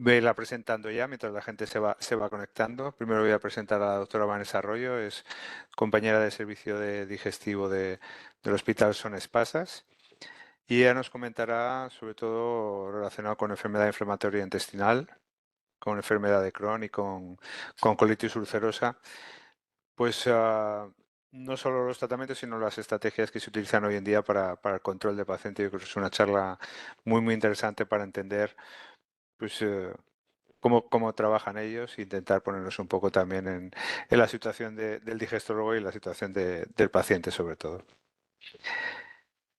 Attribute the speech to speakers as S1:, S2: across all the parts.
S1: Vela presentando ya mientras la gente se va conectando. Primero voy a presentar a la doctora Vanessa Arroyo, es compañera de servicio de digestivo del Hospital Son Espasas y ella nos comentará sobre todo relacionado con enfermedad inflamatoria intestinal, con enfermedad de Crohn y con colitis ulcerosa. Pues no solo los tratamientos, sino las estrategias que se utilizan hoy en día para el control del paciente. Yo creo que es una charla muy interesante para entender pues, cómo trabajan ellos e intentar ponernos un poco también en la situación del digestólogo y la situación del paciente sobre todo.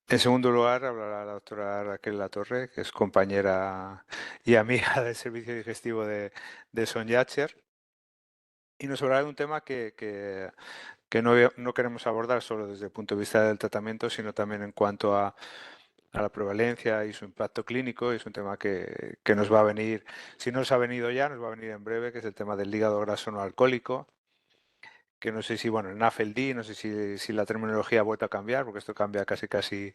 S1: En segundo lugar, hablará la doctora Raquel Latorre, que es compañera y amiga del servicio digestivo de Son Yatcher, y nos hablará de un tema que no queremos abordar solo desde el punto de vista del tratamiento, sino también en cuanto a la prevalencia y su impacto clínico. Es un tema que nos va a venir, si no nos ha venido ya, nos va a venir en breve, que es el tema del hígado graso no alcohólico, que no sé si, bueno, en NAFLD, no sé si la terminología ha vuelto a cambiar, porque esto cambia casi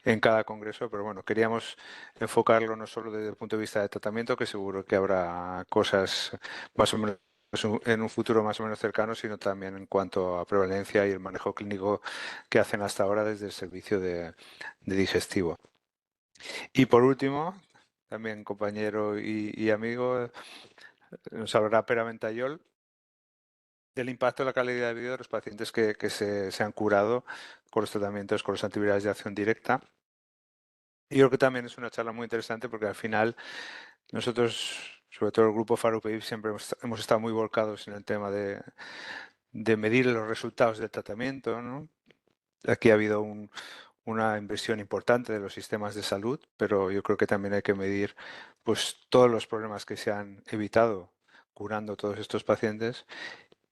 S1: en cada congreso, pero bueno, queríamos enfocarlo no solo desde el punto de vista de tratamiento, que seguro que habrá cosas más o menos en un futuro más o menos cercano, sino también en cuanto a prevalencia y el manejo clínico que hacen hasta ahora desde el servicio de digestivo. Y por último, también compañero y amigo, nos hablará Pere Ventallol del impacto en la calidad de vida de los pacientes que se han curado con los tratamientos con los antivirales de acción directa. Y creo que también es una charla muy interesante porque al final nosotros, sobre todo el grupo FARUPEIP, siempre hemos estado muy volcados en el tema de medir los resultados del tratamiento, ¿no? Aquí ha habido una inversión importante de los sistemas de salud, pero yo creo que también hay que medir pues, todos los problemas que se han evitado curando todos estos pacientes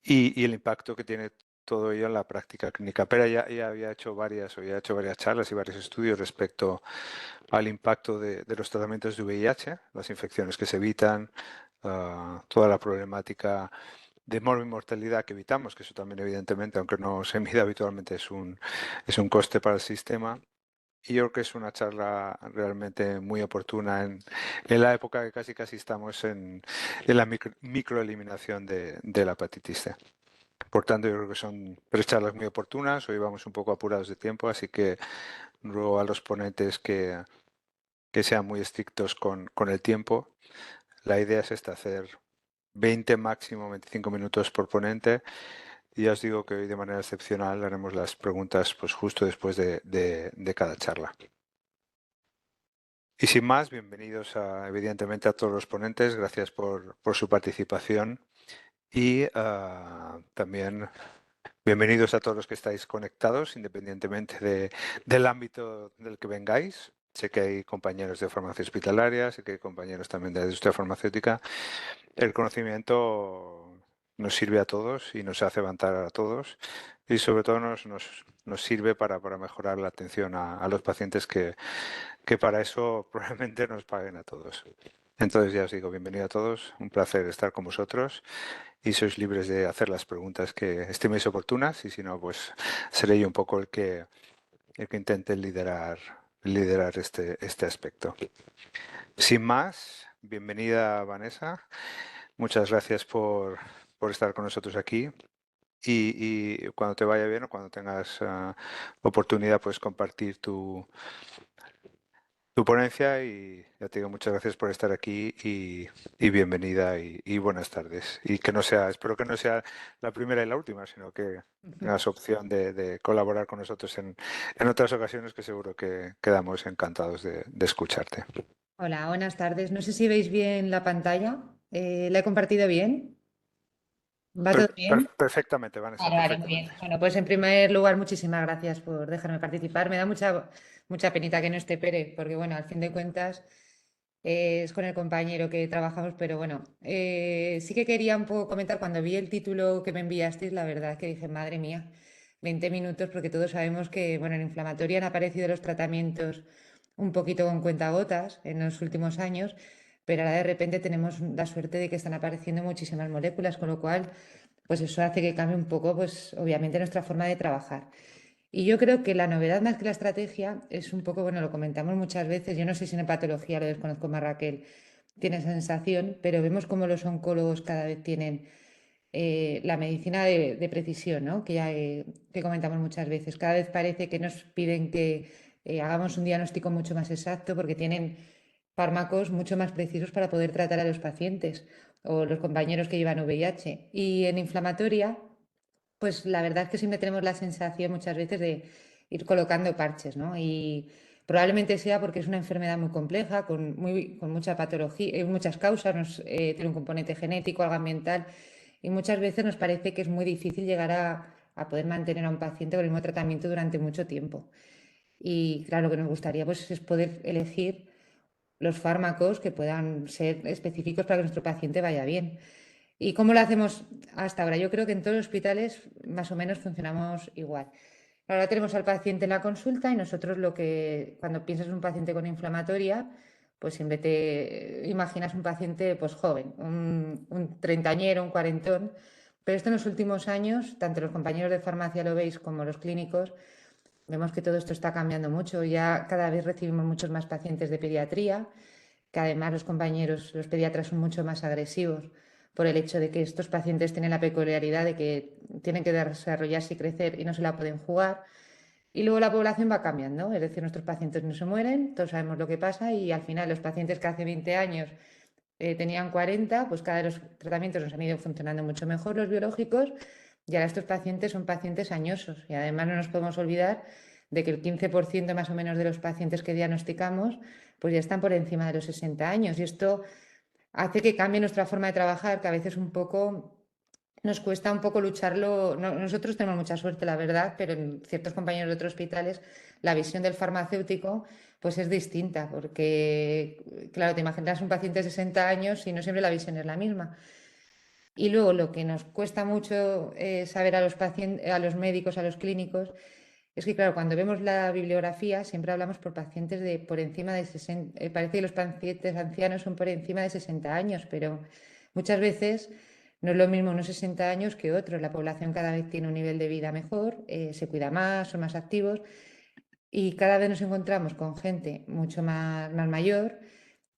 S1: y el impacto que tiene todo ello en la práctica clínica. Pero ya había hecho varias charlas y varios estudios respecto al impacto de los tratamientos de VIH, las infecciones que se evitan, toda la problemática de mortalidad que evitamos, que eso también evidentemente, aunque no se mide habitualmente, es un coste para el sistema. Y yo creo que es una charla realmente muy oportuna en la época que casi estamos en la microeliminación de la hepatitis C. Por tanto, yo creo que son tres charlas muy oportunas. Hoy vamos un poco apurados de tiempo, así que ruego a los ponentes que sean muy estrictos con el tiempo. La idea es esta, hacer 20 máximo 25 minutos por ponente. Y ya os digo que hoy de manera excepcional haremos las preguntas pues justo después de cada charla. Y sin más, bienvenidos evidentemente a todos los ponentes. Gracias por su participación. Y también bienvenidos a todos los que estáis conectados, independientemente del ámbito del que vengáis. Sé que hay compañeros de farmacia hospitalaria, sé que hay compañeros también de la industria farmacéutica. El conocimiento nos sirve a todos y nos hace avanzar a todos y sobre todo nos sirve para mejorar la atención a los pacientes que para eso probablemente nos paguen a todos. Entonces ya os digo, bienvenido a todos, un placer estar con vosotros y sois libres de hacer las preguntas que estiméis oportunas y si no, pues seré yo un poco el que intente liderar este aspecto. Sin más, bienvenida Vanessa, muchas gracias por estar con nosotros aquí y cuando te vaya bien o cuando tengas oportunidad puedes compartir tu ponencia y ya te digo muchas gracias por estar aquí y bienvenida y buenas tardes. Y que no sea, espero que no sea la primera y la última, sino que tengas opción de colaborar con nosotros en otras ocasiones que seguro que quedamos encantados de escucharte.
S2: Hola, buenas tardes. No sé si veis bien la pantalla. ¿La he compartido bien? ¿Va todo bien?
S1: Perfectamente, Vanessa,
S2: Vale, muy
S1: perfectamente.
S2: bien. Bueno, pues en primer lugar, muchísimas gracias por dejarme participar. Me da mucha penita que no esté Pere, porque bueno, al fin de cuentas es con el compañero que trabajamos, pero bueno, sí que quería un poco comentar cuando vi el título que me enviasteis, la verdad es que dije, madre mía, 20 minutos, porque todos sabemos que, bueno, en inflamatoria han aparecido los tratamientos un poquito con cuentagotas en los últimos años, pero ahora de repente tenemos la suerte de que están apareciendo muchísimas moléculas, con lo cual pues eso hace que cambie un poco, pues obviamente nuestra forma de trabajar. Y yo creo que la novedad más que la estrategia es un poco, bueno, lo comentamos muchas veces, yo no sé si en patología lo desconozco más Raquel, tiene esa sensación, pero vemos como los oncólogos cada vez tienen la medicina de precisión, ¿no? Que comentamos muchas veces. Cada vez parece que nos piden que hagamos un diagnóstico mucho más exacto porque tienen fármacos mucho más precisos para poder tratar a los pacientes o los compañeros que llevan VIH. Y en inflamatoria, pues la verdad es que siempre tenemos la sensación muchas veces de ir colocando parches, ¿no? Y probablemente sea porque es una enfermedad muy compleja, con mucha patología, muchas causas, tiene un componente genético, algo ambiental, y muchas veces nos parece que es muy difícil llegar a poder mantener a un paciente con el mismo tratamiento durante mucho tiempo. Y claro, lo que nos gustaría pues, es poder elegir los fármacos que puedan ser específicos para que nuestro paciente vaya bien. ¿Y cómo lo hacemos hasta ahora? Yo creo que en todos los hospitales más o menos funcionamos igual. Ahora tenemos al paciente en la consulta y nosotros cuando piensas en un paciente con inflamatoria, pues siempre te imaginas un paciente pues joven, un treintañero, un cuarentón. Pero esto en los últimos años, tanto los compañeros de farmacia lo veis como los clínicos, vemos que todo esto está cambiando mucho. Ya cada vez recibimos muchos más pacientes de pediatría, que además los compañeros, los pediatras son mucho más agresivos por el hecho de que estos pacientes tienen la peculiaridad de que tienen que desarrollarse y crecer y no se la pueden jugar. Y luego la población va cambiando, es decir, nuestros pacientes no se mueren, todos sabemos lo que pasa y al final los pacientes que hace 20 años tenían 40, pues cada vez los tratamientos nos han ido funcionando mucho mejor, los biológicos, y ahora estos pacientes son pacientes añosos. Y además no nos podemos olvidar de que el 15% más o menos de los pacientes que diagnosticamos, pues ya están por encima de los 60 años. Y esto hace que cambie nuestra forma de trabajar, que a veces un poco nos cuesta un poco lucharlo. Nosotros tenemos mucha suerte, la verdad, pero en ciertos compañeros de otros hospitales la visión del farmacéutico pues es distinta, porque claro, te imaginas un paciente de 60 años y no siempre la visión es la misma. Y luego lo que nos cuesta mucho saber a los pacientes, a los médicos, a los clínicos, es que claro, cuando vemos la bibliografía siempre hablamos por pacientes de por encima de 60, parece que los pacientes ancianos son por encima de 60 años, pero muchas veces no es lo mismo unos 60 años que otros. La población cada vez tiene un nivel de vida mejor, se cuida más, son más activos y cada vez nos encontramos con gente mucho más mayor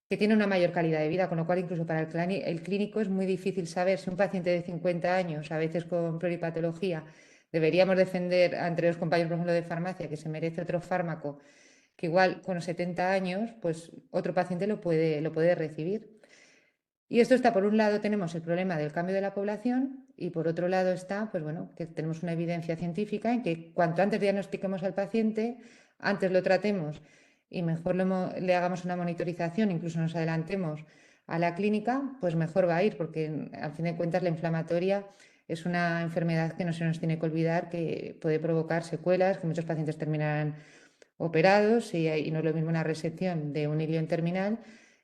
S2: que tiene una mayor calidad de vida, con lo cual incluso para el clínico es muy difícil saber si un paciente de 50 años, a veces con pluripatología, deberíamos defender ante los compañeros, por ejemplo, de farmacia, que se merece otro fármaco, que igual con los 70 años, pues otro paciente lo puede recibir. Y esto está, por un lado, tenemos el problema del cambio de la población y por otro lado está, pues bueno, que tenemos una evidencia científica en que cuanto antes diagnostiquemos al paciente, antes lo tratemos y mejor le hagamos una monitorización, incluso nos adelantemos a la clínica, pues mejor va a ir, porque al fin de cuentas la inflamatoria es una enfermedad que no se nos tiene que olvidar, que puede provocar secuelas, que muchos pacientes terminarán operados y no es lo mismo una resección de un ilion terminal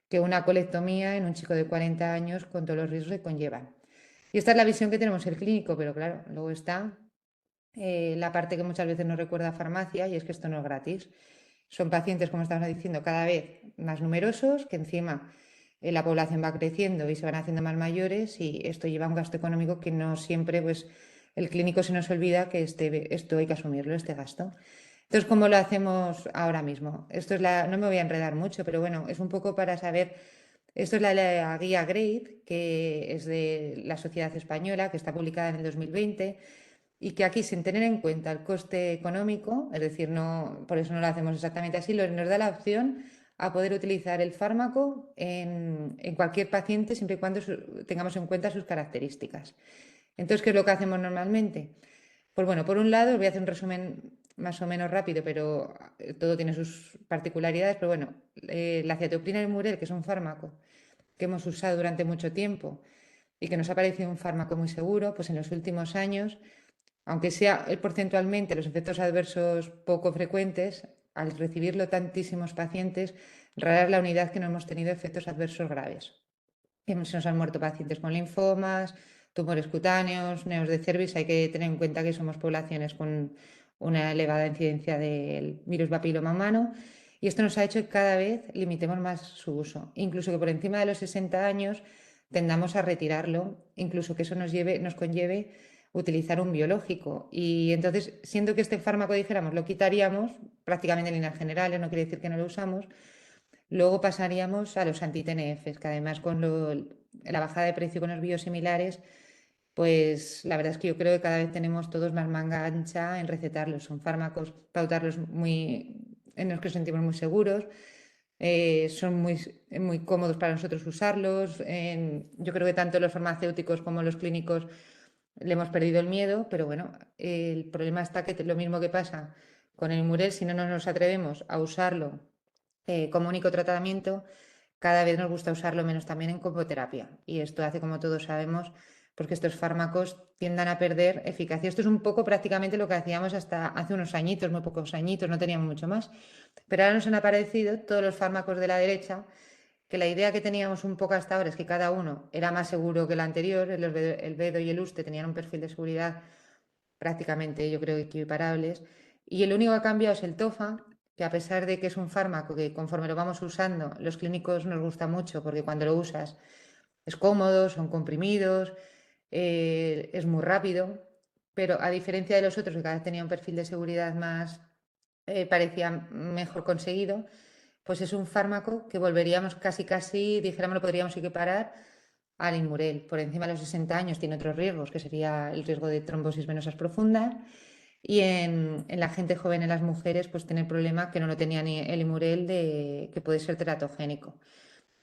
S2: que una colectomía en un chico de 40 años con todos los riesgos que conllevan. Y esta es la visión que tenemos el clínico, pero claro, luego está la parte que muchas veces nos recuerda a farmacia y es que esto no es gratis. Son pacientes, como estamos diciendo, cada vez más numerosos, que encima la población va creciendo y se van haciendo más mayores y esto lleva a un gasto económico que no siempre pues, el clínico se nos olvida que esto hay que asumirlo, este gasto. Entonces, ¿cómo lo hacemos ahora mismo? No me voy a enredar mucho, pero bueno, es un poco para saber, esto es la guía GRADE, que es de la Sociedad Española, que está publicada en el 2020 y que aquí, sin tener en cuenta el coste económico, es decir, no, por eso no lo hacemos exactamente así, nos da la opción a poder utilizar el fármaco en cualquier paciente siempre y cuando tengamos en cuenta sus características. Entonces, ¿qué es lo que hacemos normalmente? Pues bueno, por un lado, os voy a hacer un resumen más o menos rápido, pero todo tiene sus particularidades. Pero bueno, la cetioprina y el Murel, que es un fármaco que hemos usado durante mucho tiempo y que nos ha parecido un fármaco muy seguro, pues en los últimos años, aunque sea porcentualmente los efectos adversos poco frecuentes, al recibirlo tantísimos pacientes, rara es la unidad que no hemos tenido efectos adversos graves. Se nos han muerto pacientes con linfomas, tumores cutáneos, neos de cervix. Hay que tener en cuenta que somos poblaciones con una elevada incidencia del virus papiloma humano y esto nos ha hecho que cada vez limitemos más su uso, incluso que por encima de los 60 años tendamos a retirarlo, incluso que eso nos conlleve utilizar un biológico. Y entonces, siendo que este fármaco dijéramos lo quitaríamos prácticamente en líneas generales, no quiere decir que no lo usamos, Luego pasaríamos a los anti-TNFs, que además con la bajada de precio con los biosimilares, pues la verdad es que yo creo que cada vez tenemos todos más manga ancha en recetarlos. Son fármacos, pautarlos en los que nos sentimos muy seguros, son muy cómodos para nosotros usarlos. Yo creo que tanto los farmacéuticos como los clínicos le hemos perdido el miedo, pero bueno, el problema está que lo mismo que pasa con el Murel, si no nos atrevemos a usarlo como único tratamiento, cada vez nos gusta usarlo menos también en copoterapia. Y esto hace, como todos sabemos, pues que estos fármacos tiendan a perder eficacia. Esto es un poco prácticamente lo que hacíamos hasta hace unos añitos, muy pocos añitos, no teníamos mucho más. Pero ahora nos han aparecido todos los fármacos de la derecha, que la idea que teníamos un poco hasta ahora es que cada uno era más seguro que el anterior, el Bedo y el Uste tenían un perfil de seguridad prácticamente, yo creo, equiparables, y el único que ha cambiado es el Tofa, que a pesar de que es un fármaco que conforme lo vamos usando, los clínicos nos gusta mucho porque cuando lo usas es cómodo, son comprimidos, es muy rápido, pero a diferencia de los otros que cada vez tenía un perfil de seguridad más, parecía mejor conseguido, pues es un fármaco que volveríamos casi, dijéramos, lo podríamos equiparar al Inmurel. Por encima de los 60 años tiene otros riesgos, que sería el riesgo de trombosis venosas profundas. Y en la gente joven, en las mujeres, pues tiene el problema que no lo tenía ni el Inmurel, que puede ser teratogénico.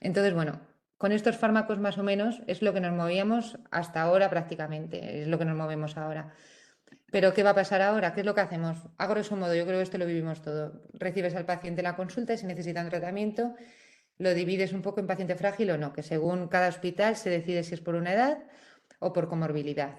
S2: Entonces, bueno, con estos fármacos más o menos es lo que nos movíamos hasta ahora prácticamente, es lo que nos movemos ahora. Pero ¿qué va a pasar ahora? ¿Qué es lo que hacemos? A grosso modo, yo creo que esto lo vivimos todo. Recibes al paciente en la consulta y si necesitan tratamiento, lo divides un poco en paciente frágil o no, que según cada hospital se decide si es por una edad o por comorbilidad.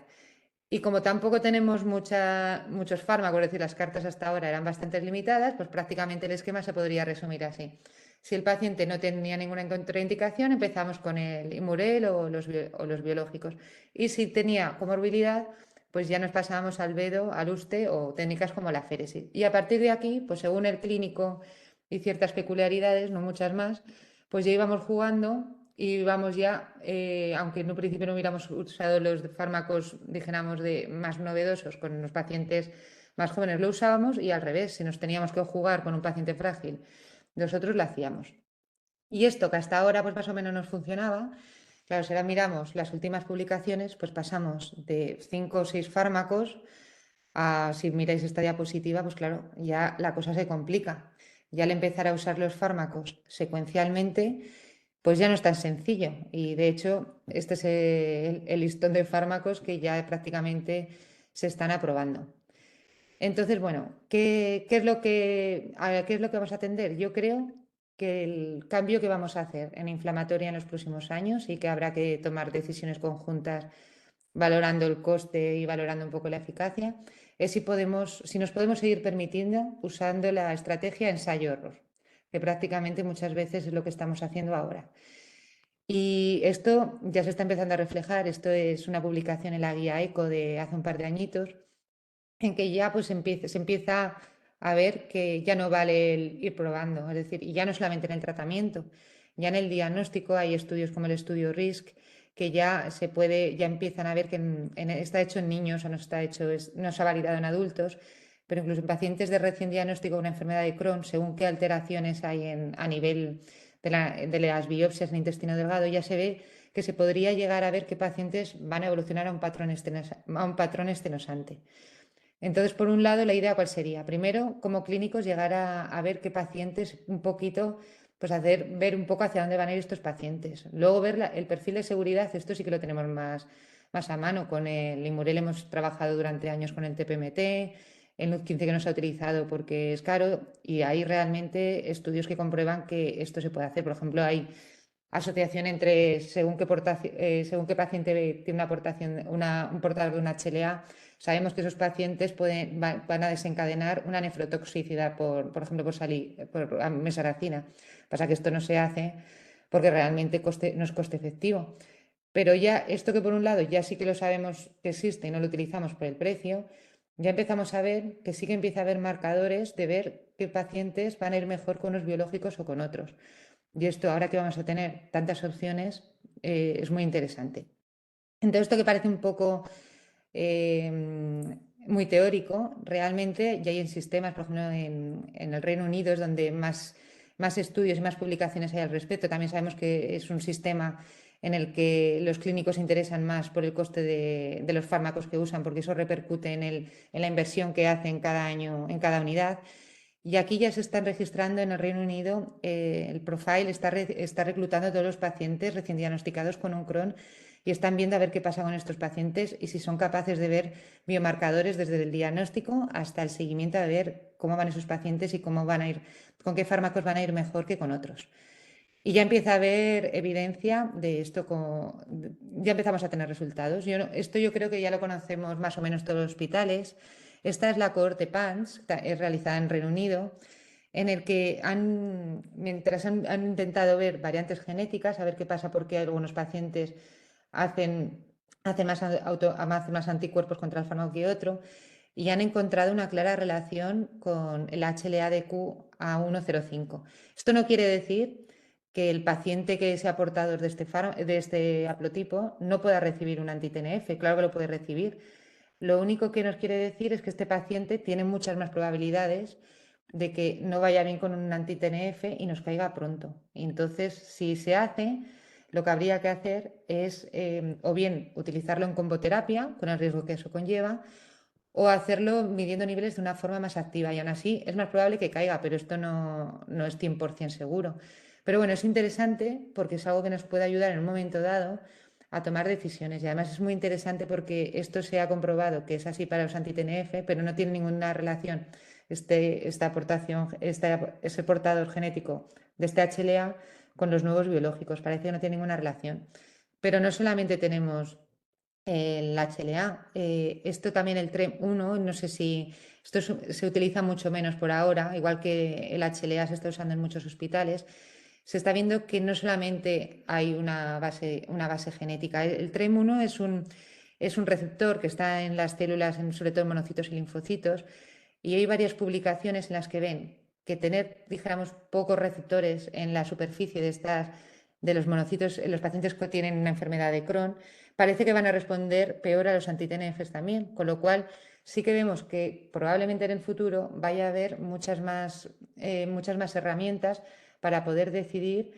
S2: Y como tampoco tenemos muchos fármacos, es decir, las cartas hasta ahora eran bastante limitadas, pues prácticamente el esquema se podría resumir así. Si el paciente no tenía ninguna contraindicación, empezamos con el Imurel o los biológicos. Y si tenía comorbilidad, pues ya nos pasábamos al Bedo, al Uste o técnicas como la féresis. Y a partir de aquí, pues según el clínico y ciertas peculiaridades, no muchas más, pues ya íbamos jugando y vamos ya, aunque en un principio no hubiéramos usado los fármacos, dijéramos, más novedosos con los pacientes más jóvenes, lo usábamos y al revés, si nos teníamos que jugar con un paciente frágil, nosotros lo hacíamos. Y esto que hasta ahora pues más o menos nos funcionaba, claro, si ahora miramos las últimas publicaciones, pues pasamos de 5 o 6 fármacos a, si miráis esta diapositiva, pues claro, ya la cosa se complica. Ya al empezar a usar los fármacos secuencialmente, pues ya no es tan sencillo. Y de hecho, este es el listón de fármacos que ya prácticamente se están aprobando. Entonces, bueno, ¿qué es lo que vamos a atender? Yo creo que el cambio que vamos a hacer en inflamatoria en los próximos años y que habrá que tomar decisiones conjuntas valorando el coste y valorando un poco la eficacia, es si nos podemos seguir permitiendo usando la estrategia ensayo-error, que prácticamente muchas veces es lo que estamos haciendo ahora. Y esto ya se está empezando a reflejar, esto es una publicación en la guía ECO de hace un par de añitos, en que ya pues se empieza a ver que ya no vale el ir probando, es decir, y ya no solamente en el tratamiento, ya en el diagnóstico hay estudios como el estudio RISC que ya empiezan a ver que está hecho en niños o no está hecho, no se ha validado en adultos, pero incluso en pacientes de recién diagnóstico de una enfermedad de Crohn, según qué alteraciones hay a nivel de las biopsias en intestino delgado, ya se ve que se podría llegar a ver qué pacientes van a evolucionar a un patrón estenosante. Entonces, por un lado, la idea cuál sería. Primero, como clínicos, llegar a ver qué pacientes un poquito, pues ver un poco hacia dónde van a ir estos pacientes. Luego ver el perfil de seguridad, esto sí que lo tenemos más a mano. Con el Imurel hemos trabajado durante años con el TPMT, el NUC15 que no se ha utilizado porque es caro, y hay realmente estudios que comprueban que esto se puede hacer. Por ejemplo, hay asociación entre según qué paciente tiene una aportación, un portador de una HLA. Sabemos que esos pacientes van a desencadenar una nefrotoxicidad, por ejemplo, por mesaracina. Pasa que esto no se hace porque realmente no es coste efectivo. Pero ya esto que por un lado ya sí que lo sabemos que existe y no lo utilizamos por el precio, ya empezamos a ver que sí que empieza a haber marcadores de ver qué pacientes van a ir mejor con los biológicos o con otros. Y esto, ahora que vamos a tener tantas opciones, es muy interesante. Entonces, esto que parece un poco eh, muy teórico, realmente ya hay en sistemas, por ejemplo, en el Reino Unido es donde más más estudios y más publicaciones hay al respecto. También sabemos que es un sistema en el que los clínicos se interesan más por el coste de los fármacos que usan, porque eso repercute en la inversión que hacen cada año en cada unidad. Y aquí ya se están registrando en el Reino Unido, el Profile está reclutando a todos los pacientes recién diagnosticados con un Crohn y están viendo a ver qué pasa con estos pacientes y si son capaces de ver biomarcadores desde el diagnóstico hasta el seguimiento, a ver cómo van esos pacientes y cómo van a ir, con qué fármacos van a ir mejor que con otros. Y ya empieza a haber evidencia de esto, ya empezamos a tener resultados. Esto yo creo que ya lo conocemos más o menos todos los hospitales. Esta es la cohorte PANSS, es realizada en Reino Unido, en el que mientras han intentado ver variantes genéticas, a ver qué pasa porque algunos pacientes hacen, hacen más anticuerpos contra el fármaco que otro, y han encontrado una clara relación con el HLA-DQ a 1,05. Esto no quiere decir que el paciente que sea portador de este haplotipo no pueda recibir un anti-TNF, claro que lo puede recibir. Lo único que nos quiere decir es que este paciente tiene muchas más probabilidades de que no vaya bien con un anti-TNF y nos caiga pronto. Entonces, si se hace, lo que habría que hacer es o bien utilizarlo en comboterapia, con el riesgo que eso conlleva, o hacerlo midiendo niveles de una forma más activa. Y aún así es más probable que caiga, pero esto no es 100% seguro. Pero bueno, es interesante porque es algo que nos puede ayudar en un momento dado a tomar decisiones. Y además es muy interesante porque esto se ha comprobado que es así para los anti-TNF, pero no tiene ninguna relación esta aportación, ese portador genético de este HLA con los nuevos biológicos. Parece que no tiene ninguna relación. Pero no solamente tenemos el HLA. Esto también el TREM1, no sé si esto se utiliza mucho menos por ahora, igual que el HLA se está usando en muchos hospitales. Se está viendo que no solamente hay una base genética. El TREM1 es un receptor que está en las células, sobre todo en monocitos y linfocitos, y hay varias publicaciones en las que ven que tener, dijéramos, pocos receptores en la superficie de los monocitos en los pacientes que tienen una enfermedad de Crohn, parece que van a responder peor a los anti-TNFs también, con lo cual sí que vemos que probablemente en el futuro vaya a haber muchas más herramientas para poder decidir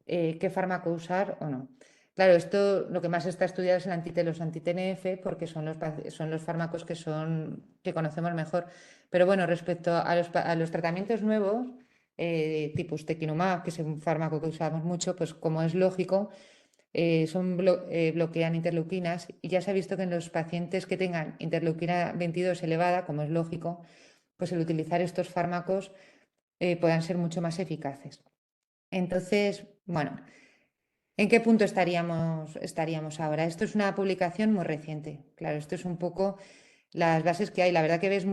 S2: qué fármaco usar o no. Claro, esto lo que más está estudiado es los anti-TNF porque son los fármacos que conocemos mejor. Pero bueno, respecto a los tratamientos nuevos, tipo ustekinumab, que es un fármaco que usamos mucho, pues como es lógico, bloquean interleuquinas y ya se ha visto que en los pacientes que tengan interleuquina 22 elevada, como es lógico, pues el utilizar estos fármacos puedan ser mucho más eficaces. Entonces, bueno, ¿en qué punto estaríamos ahora? Esto es una publicación muy reciente. Claro, esto es un poco las bases que hay. La verdad que ves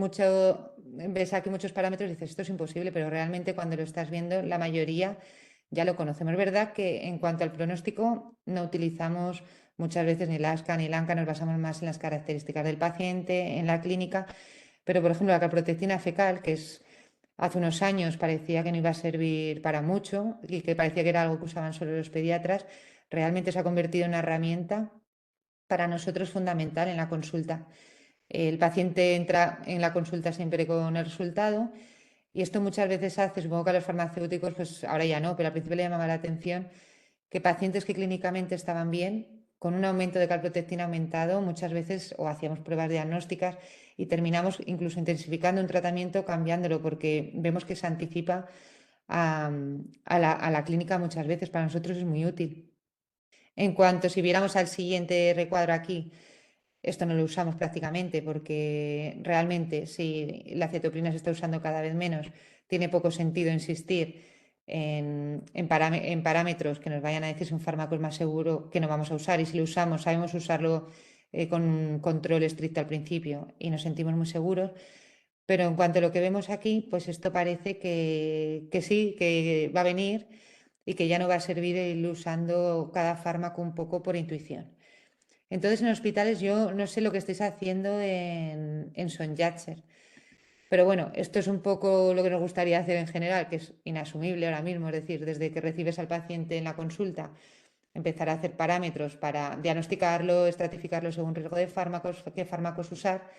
S2: aquí muchos parámetros y dices, esto es imposible, pero realmente cuando lo estás viendo, la mayoría ya lo conocemos. Es verdad que en cuanto al pronóstico, no utilizamos muchas veces ni el ASCA ni el ANCA, nos basamos más en las características del paciente, en la clínica, pero por ejemplo la calprotectina fecal, que es hace unos años parecía que no iba a servir para mucho y que parecía que era algo que usaban solo los pediatras, realmente se ha convertido en una herramienta para nosotros fundamental en la consulta. El paciente entra en la consulta siempre con el resultado y esto muchas veces hace, supongo que a los farmacéuticos, pues ahora ya no, pero al principio le llamaba la atención que pacientes que clínicamente estaban bien, con un aumento de calprotectina aumentado, muchas veces o hacíamos pruebas diagnósticas y terminamos incluso intensificando un tratamiento, cambiándolo, porque vemos que se anticipa a la clínica muchas veces. Para nosotros es muy útil. En cuanto si viéramos al siguiente recuadro aquí, esto no lo usamos prácticamente porque realmente si la cetoprina se está usando cada vez menos, tiene poco sentido insistir en parámetros que nos vayan a decir si un fármaco es más seguro que no vamos a usar. Y si lo usamos, sabemos usarlo con un control estricto al principio y nos sentimos muy seguros. Pero en cuanto a lo que vemos aquí, pues esto parece que sí, que va a venir y que ya no va a servir el usando cada fármaco un poco por intuición. Entonces, en hospitales yo no sé lo que estáis haciendo en Son Yatser, pero bueno, esto es un poco lo que nos gustaría hacer en general, que es inasumible ahora mismo, es decir, desde que recibes al paciente en la consulta, empezar a hacer parámetros para diagnosticarlo, estratificarlo según riesgo de fármacos, qué fármacos usar,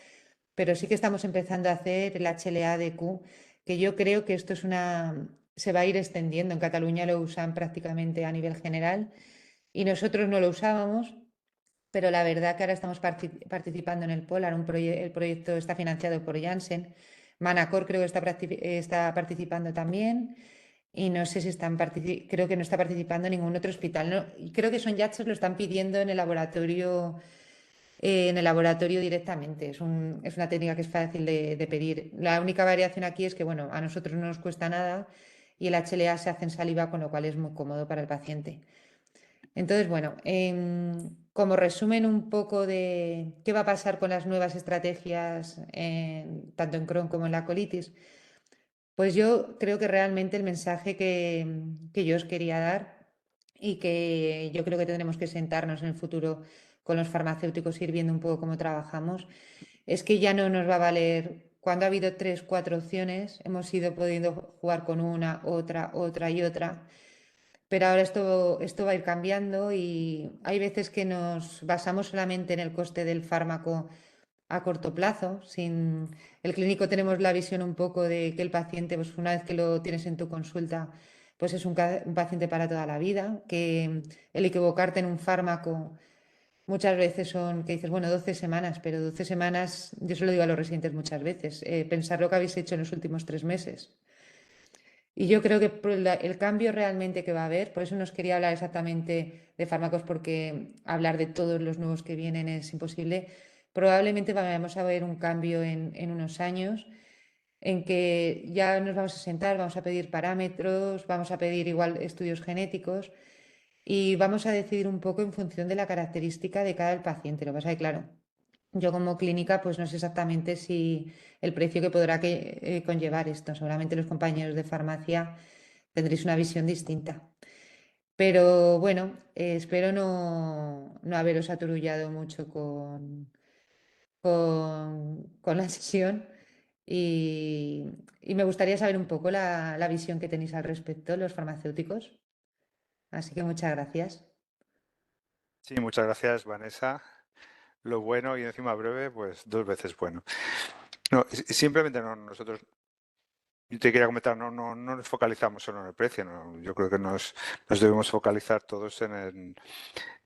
S2: pero sí que estamos empezando a hacer el HLA-DQ, que yo creo que esto es se va a ir extendiendo. En Cataluña lo usan prácticamente a nivel general y nosotros no lo usábamos, pero la verdad que ahora estamos participando en el Polar, el proyecto está financiado por Janssen. Manacor creo que está participando también y no sé si creo que no está participando ningún otro hospital. No, y creo que Son Yatsos lo están pidiendo en el laboratorio directamente. Es una técnica que es fácil de pedir. La única variación aquí es que, bueno, a nosotros no nos cuesta nada y el HLA se hace en saliva, con lo cual es muy cómodo para el paciente. Entonces, bueno, como resumen un poco de qué va a pasar con las nuevas estrategias, tanto en Crohn como en la colitis, pues yo creo que realmente el mensaje que yo os quería dar y que yo creo que tendremos que sentarnos en el futuro con los farmacéuticos, ir viendo un poco cómo trabajamos, es que ya no nos va a valer, cuando ha habido tres, cuatro opciones, hemos ido pudiendo jugar con una, otra y otra, pero ahora esto va a ir cambiando y hay veces que nos basamos solamente en el coste del fármaco a corto plazo. El clínico tenemos la visión un poco de que el paciente, pues una vez que lo tienes en tu consulta, pues es un paciente para toda la vida, que el equivocarte en un fármaco muchas veces son, que dices, bueno, 12 semanas, pero 12 semanas, yo se lo digo a los residentes muchas veces, pensar lo que habéis hecho en los últimos 3 meses. Y yo creo que el cambio realmente que va a haber, por eso nos quería hablar exactamente de fármacos, porque hablar de todos los nuevos que vienen es imposible. Probablemente vamos a ver un cambio en unos años en que ya nos vamos a sentar, vamos a pedir parámetros, vamos a pedir igual estudios genéticos y vamos a decidir un poco en función de la característica de cada paciente. Lo que pasa es que, claro, yo como clínica pues no sé exactamente si el precio que podrá conllevar esto. Seguramente los compañeros de farmacia tendréis una visión distinta. Pero bueno, espero no haberos aturullado mucho con la sesión y, y me gustaría saber un poco la visión que tenéis al respecto, los farmacéuticos. Así que muchas gracias.
S1: Sí, muchas gracias, Vanessa. Lo bueno y encima breve, pues 2 veces bueno. No, simplemente no, nosotros, yo te quería comentar, no nos focalizamos solo en el precio, no, yo creo que nos debemos focalizar todos en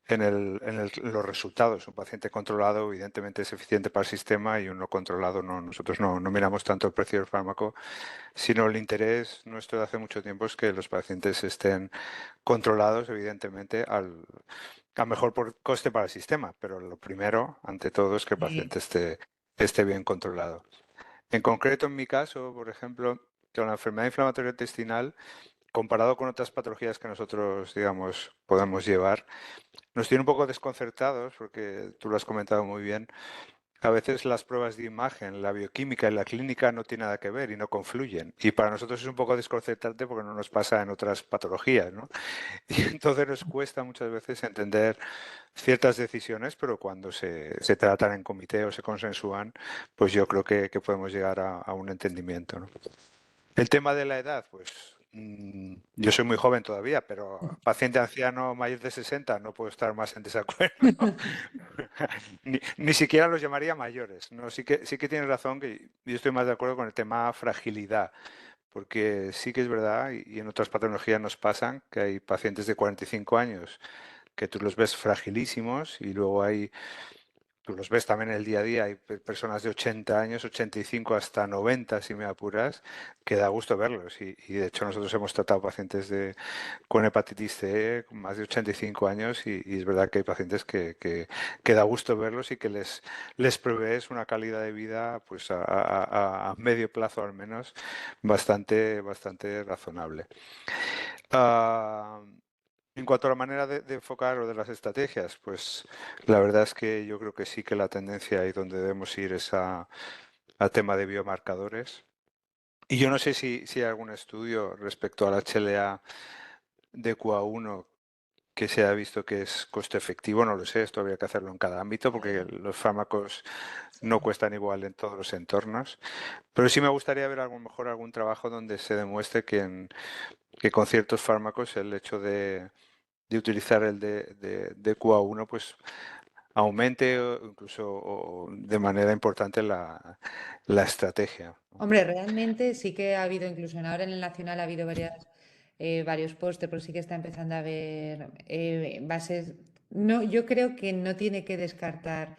S1: los resultados. Un paciente controlado, evidentemente, es eficiente para el sistema y uno controlado no. Nosotros no miramos tanto el precio del fármaco, sino el interés nuestro de hace mucho tiempo es que los pacientes estén controlados, evidentemente, a mejor por coste para el sistema. Pero lo primero, ante todo, es que el paciente esté bien controlado. En concreto, en mi caso, por ejemplo, con la enfermedad inflamatoria intestinal, comparado con otras patologías que nosotros, digamos, podemos llevar, nos tiene un poco desconcertados, porque tú lo has comentado muy bien. A veces las pruebas de imagen, la bioquímica y la clínica no tienen nada que ver y no confluyen. Y para nosotros es un poco desconcertante porque no nos pasa en otras patologías, ¿no? Y entonces nos cuesta muchas veces entender ciertas decisiones, pero cuando se tratan en comité o se consensúan, pues yo creo que podemos llegar a un entendimiento, ¿no? El tema de la edad, pues yo soy muy joven todavía, pero paciente anciano mayor de 60 no puedo estar más en desacuerdo. Ni siquiera los llamaría mayores. No, sí que tienes razón que yo estoy más de acuerdo con el tema fragilidad, porque sí que es verdad, y en otras patologías nos pasan, que hay pacientes de 45 años que tú los ves fragilísimos y luego tú los ves también en el día a día, hay personas de 80 años, 85 hasta 90, si me apuras, que da gusto verlos. Y de hecho nosotros hemos tratado pacientes con hepatitis C con más de 85 años y es verdad que hay pacientes que da gusto verlos y que les provees una calidad de vida pues a medio plazo al menos bastante razonable. Ah, en cuanto a la manera de enfocar o de las estrategias, pues la verdad es que yo creo que sí que la tendencia y donde debemos ir es al tema de biomarcadores. Y yo no sé si hay algún estudio respecto al HLA de QA1 que se ha visto que es coste efectivo, no lo sé, esto habría que hacerlo en cada ámbito porque los fármacos no cuestan igual en todos los entornos. Pero sí me gustaría ver a lo mejor algún trabajo donde se demuestre que con ciertos fármacos el hecho de utilizar el de QA1 pues aumente o incluso de manera importante la estrategia.
S2: Hombre, realmente sí que ha habido, incluso ahora en el Nacional ha habido varios pósters, pero sí que está empezando a haber bases. No, yo creo que no tiene que descartar,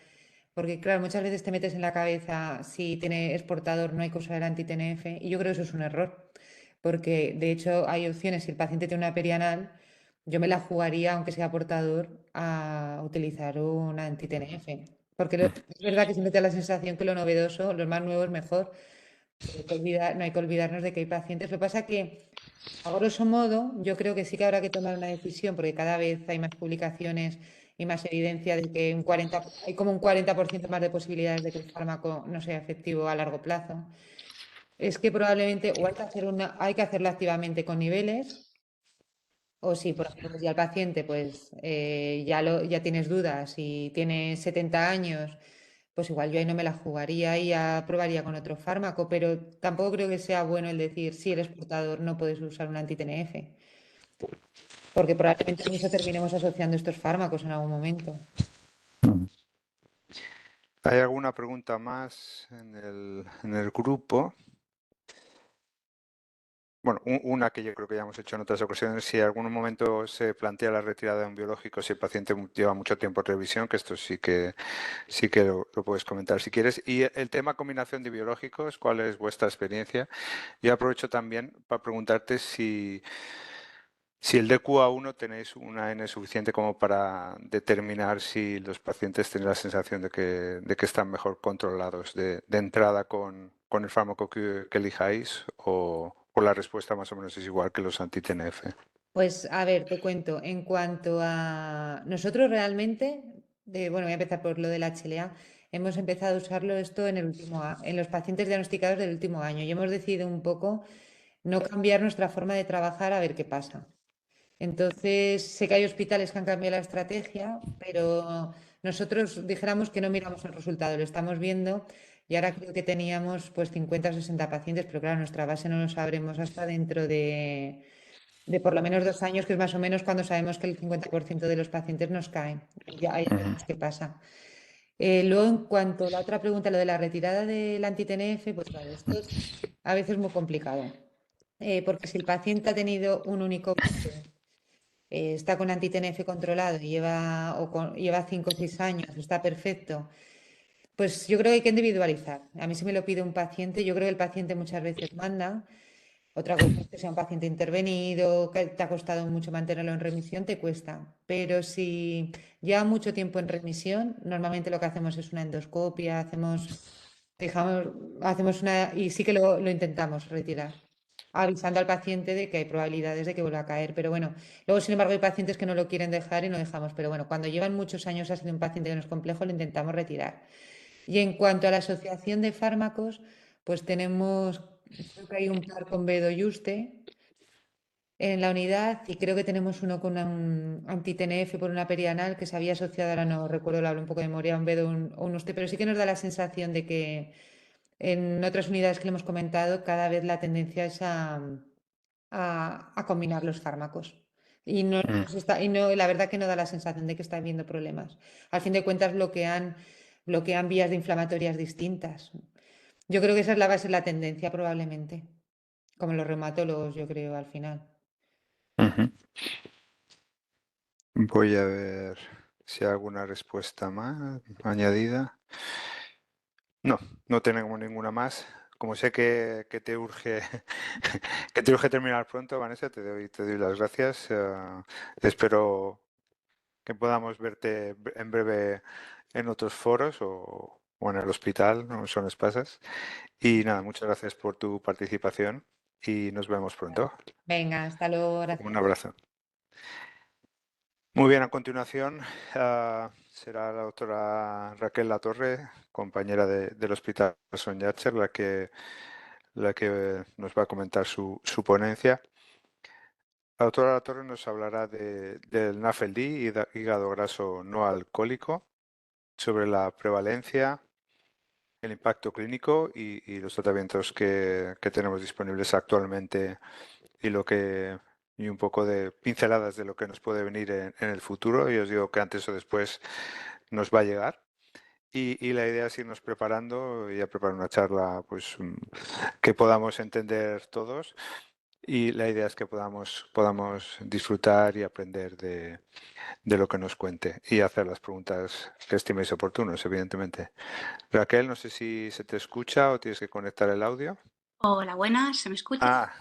S2: porque claro, muchas veces te metes en la cabeza si tiene exportador no hay que usar el anti-TNF, y yo creo que eso es un error, porque de hecho hay opciones, si el paciente tiene una perianal, yo me la jugaría, aunque sea portador, a utilizar un anti-TNF. Porque es verdad que siempre te da la sensación que lo novedoso, lo más nuevo es mejor. No hay que olvidarnos de que hay pacientes. Lo que pasa que, a grosso modo, yo creo que sí que habrá que tomar una decisión, porque cada vez hay más publicaciones y más evidencia de que hay como un 40% más de posibilidades de que el fármaco no sea efectivo a largo plazo. Es que probablemente o hay que hacerlo activamente con niveles, o si, por ejemplo, pues ya el paciente pues ya tienes dudas y tiene 70 años, pues igual yo ahí no me la jugaría y ya probaría con otro fármaco, pero tampoco creo que sea bueno el decir si eres portador no puedes usar un anti-TNF, porque probablemente con eso terminemos asociando estos fármacos en algún momento.
S1: ¿Hay alguna pregunta más en el grupo? Bueno, una que yo creo que ya hemos hecho en otras ocasiones, si en algún momento se plantea la retirada de un biológico, si el paciente lleva mucho tiempo en revisión, que esto sí que lo puedes comentar si quieres. Y el tema combinación de biológicos, ¿cuál es vuestra experiencia? Yo aprovecho también para preguntarte si el DQA1 tenéis una N suficiente como para determinar si los pacientes tienen la sensación de que están mejor controlados de entrada con el fármaco que elijáis o la respuesta más o menos es igual que los anti-TNF.
S2: Pues a ver, te cuento, en cuanto a nosotros realmente, bueno, voy a empezar por lo del HLA, hemos empezado a usarlo esto en los pacientes diagnosticados del último año y hemos decidido un poco no cambiar nuestra forma de trabajar a ver qué pasa. Entonces, sé que hay hospitales que han cambiado la estrategia, pero nosotros dijéramos que no miramos el resultado, lo estamos viendo y ahora creo que teníamos pues 50 o 60 pacientes, pero claro, nuestra base no lo sabremos hasta dentro de por lo menos 2 años, que es más o menos cuando sabemos que el 50% de los pacientes nos caen. Ahí ya veremos qué pasa. Luego, en cuanto a la otra pregunta, lo de la retirada del anti-TNF, pues claro, esto es a veces muy complicado. Porque si el paciente ha tenido un único brote, está con anti-TNF controlado y lleva 5 o 6 años, está perfecto, pues yo creo que hay que individualizar. A mí si me lo pide un paciente, yo creo que el paciente muchas veces manda. Otra cosa es que sea un paciente intervenido, que te ha costado mucho mantenerlo en remisión, te cuesta. Pero si lleva mucho tiempo en remisión, normalmente lo que hacemos es una endoscopia, dejamos, hacemos y sí que lo intentamos retirar, avisando al paciente de que hay probabilidades de que vuelva a caer. Pero bueno, luego sin embargo hay pacientes que no lo quieren dejar y no dejamos. Pero bueno, cuando llevan muchos años ha sido un paciente que no es complejo, lo intentamos retirar. Y en cuanto a la asociación de fármacos, pues creo que hay un par con Bedoyuste en la unidad y creo que tenemos uno con un anti-TNF por una perianal que se había asociado, ahora no recuerdo, lo hablo un poco de memoria, a un Bedo o un Uste, pero sí que nos da la sensación de que en otras unidades que le hemos comentado, cada vez la tendencia es a combinar los fármacos. La verdad que no da la sensación de que está habiendo problemas. Al fin de cuentas bloquean vías de inflamatorias distintas. Yo creo que esa es la base de la tendencia probablemente, como los reumatólogos, yo creo, al final.
S1: Ujú. Voy a ver si hay alguna respuesta más añadida. No, no tenemos ninguna más. Como sé que te urge que te urge terminar pronto, Vanessa, te doy las gracias. Espero que podamos verte en breve en otros foros o en el hospital, no son espasas. Y nada, muchas gracias por tu participación y nos vemos pronto.
S2: Venga, hasta luego,
S1: Un
S2: gracias.
S1: abrazo. Muy bien, a continuación será la doctora Raquel Latorre, compañera del Hospital Son Yatcher, la que nos va a comentar su ponencia. La doctora Latorre nos hablará del NAFLD, hígado graso no alcohólico, sobre la prevalencia, el impacto clínico y los tratamientos que tenemos disponibles actualmente y y un poco de pinceladas de lo que nos puede venir en el futuro. Y os digo que antes o después nos va a llegar. Y la idea es irnos preparando y a preparar una charla pues, que podamos entender todos. Y la idea es que podamos disfrutar y aprender de lo que nos cuente y hacer las preguntas que estiméis oportunos, evidentemente. Raquel, no sé si se te escucha o tienes que conectar el audio.
S3: Hola, buenas, ¿se me escucha?
S1: Ah,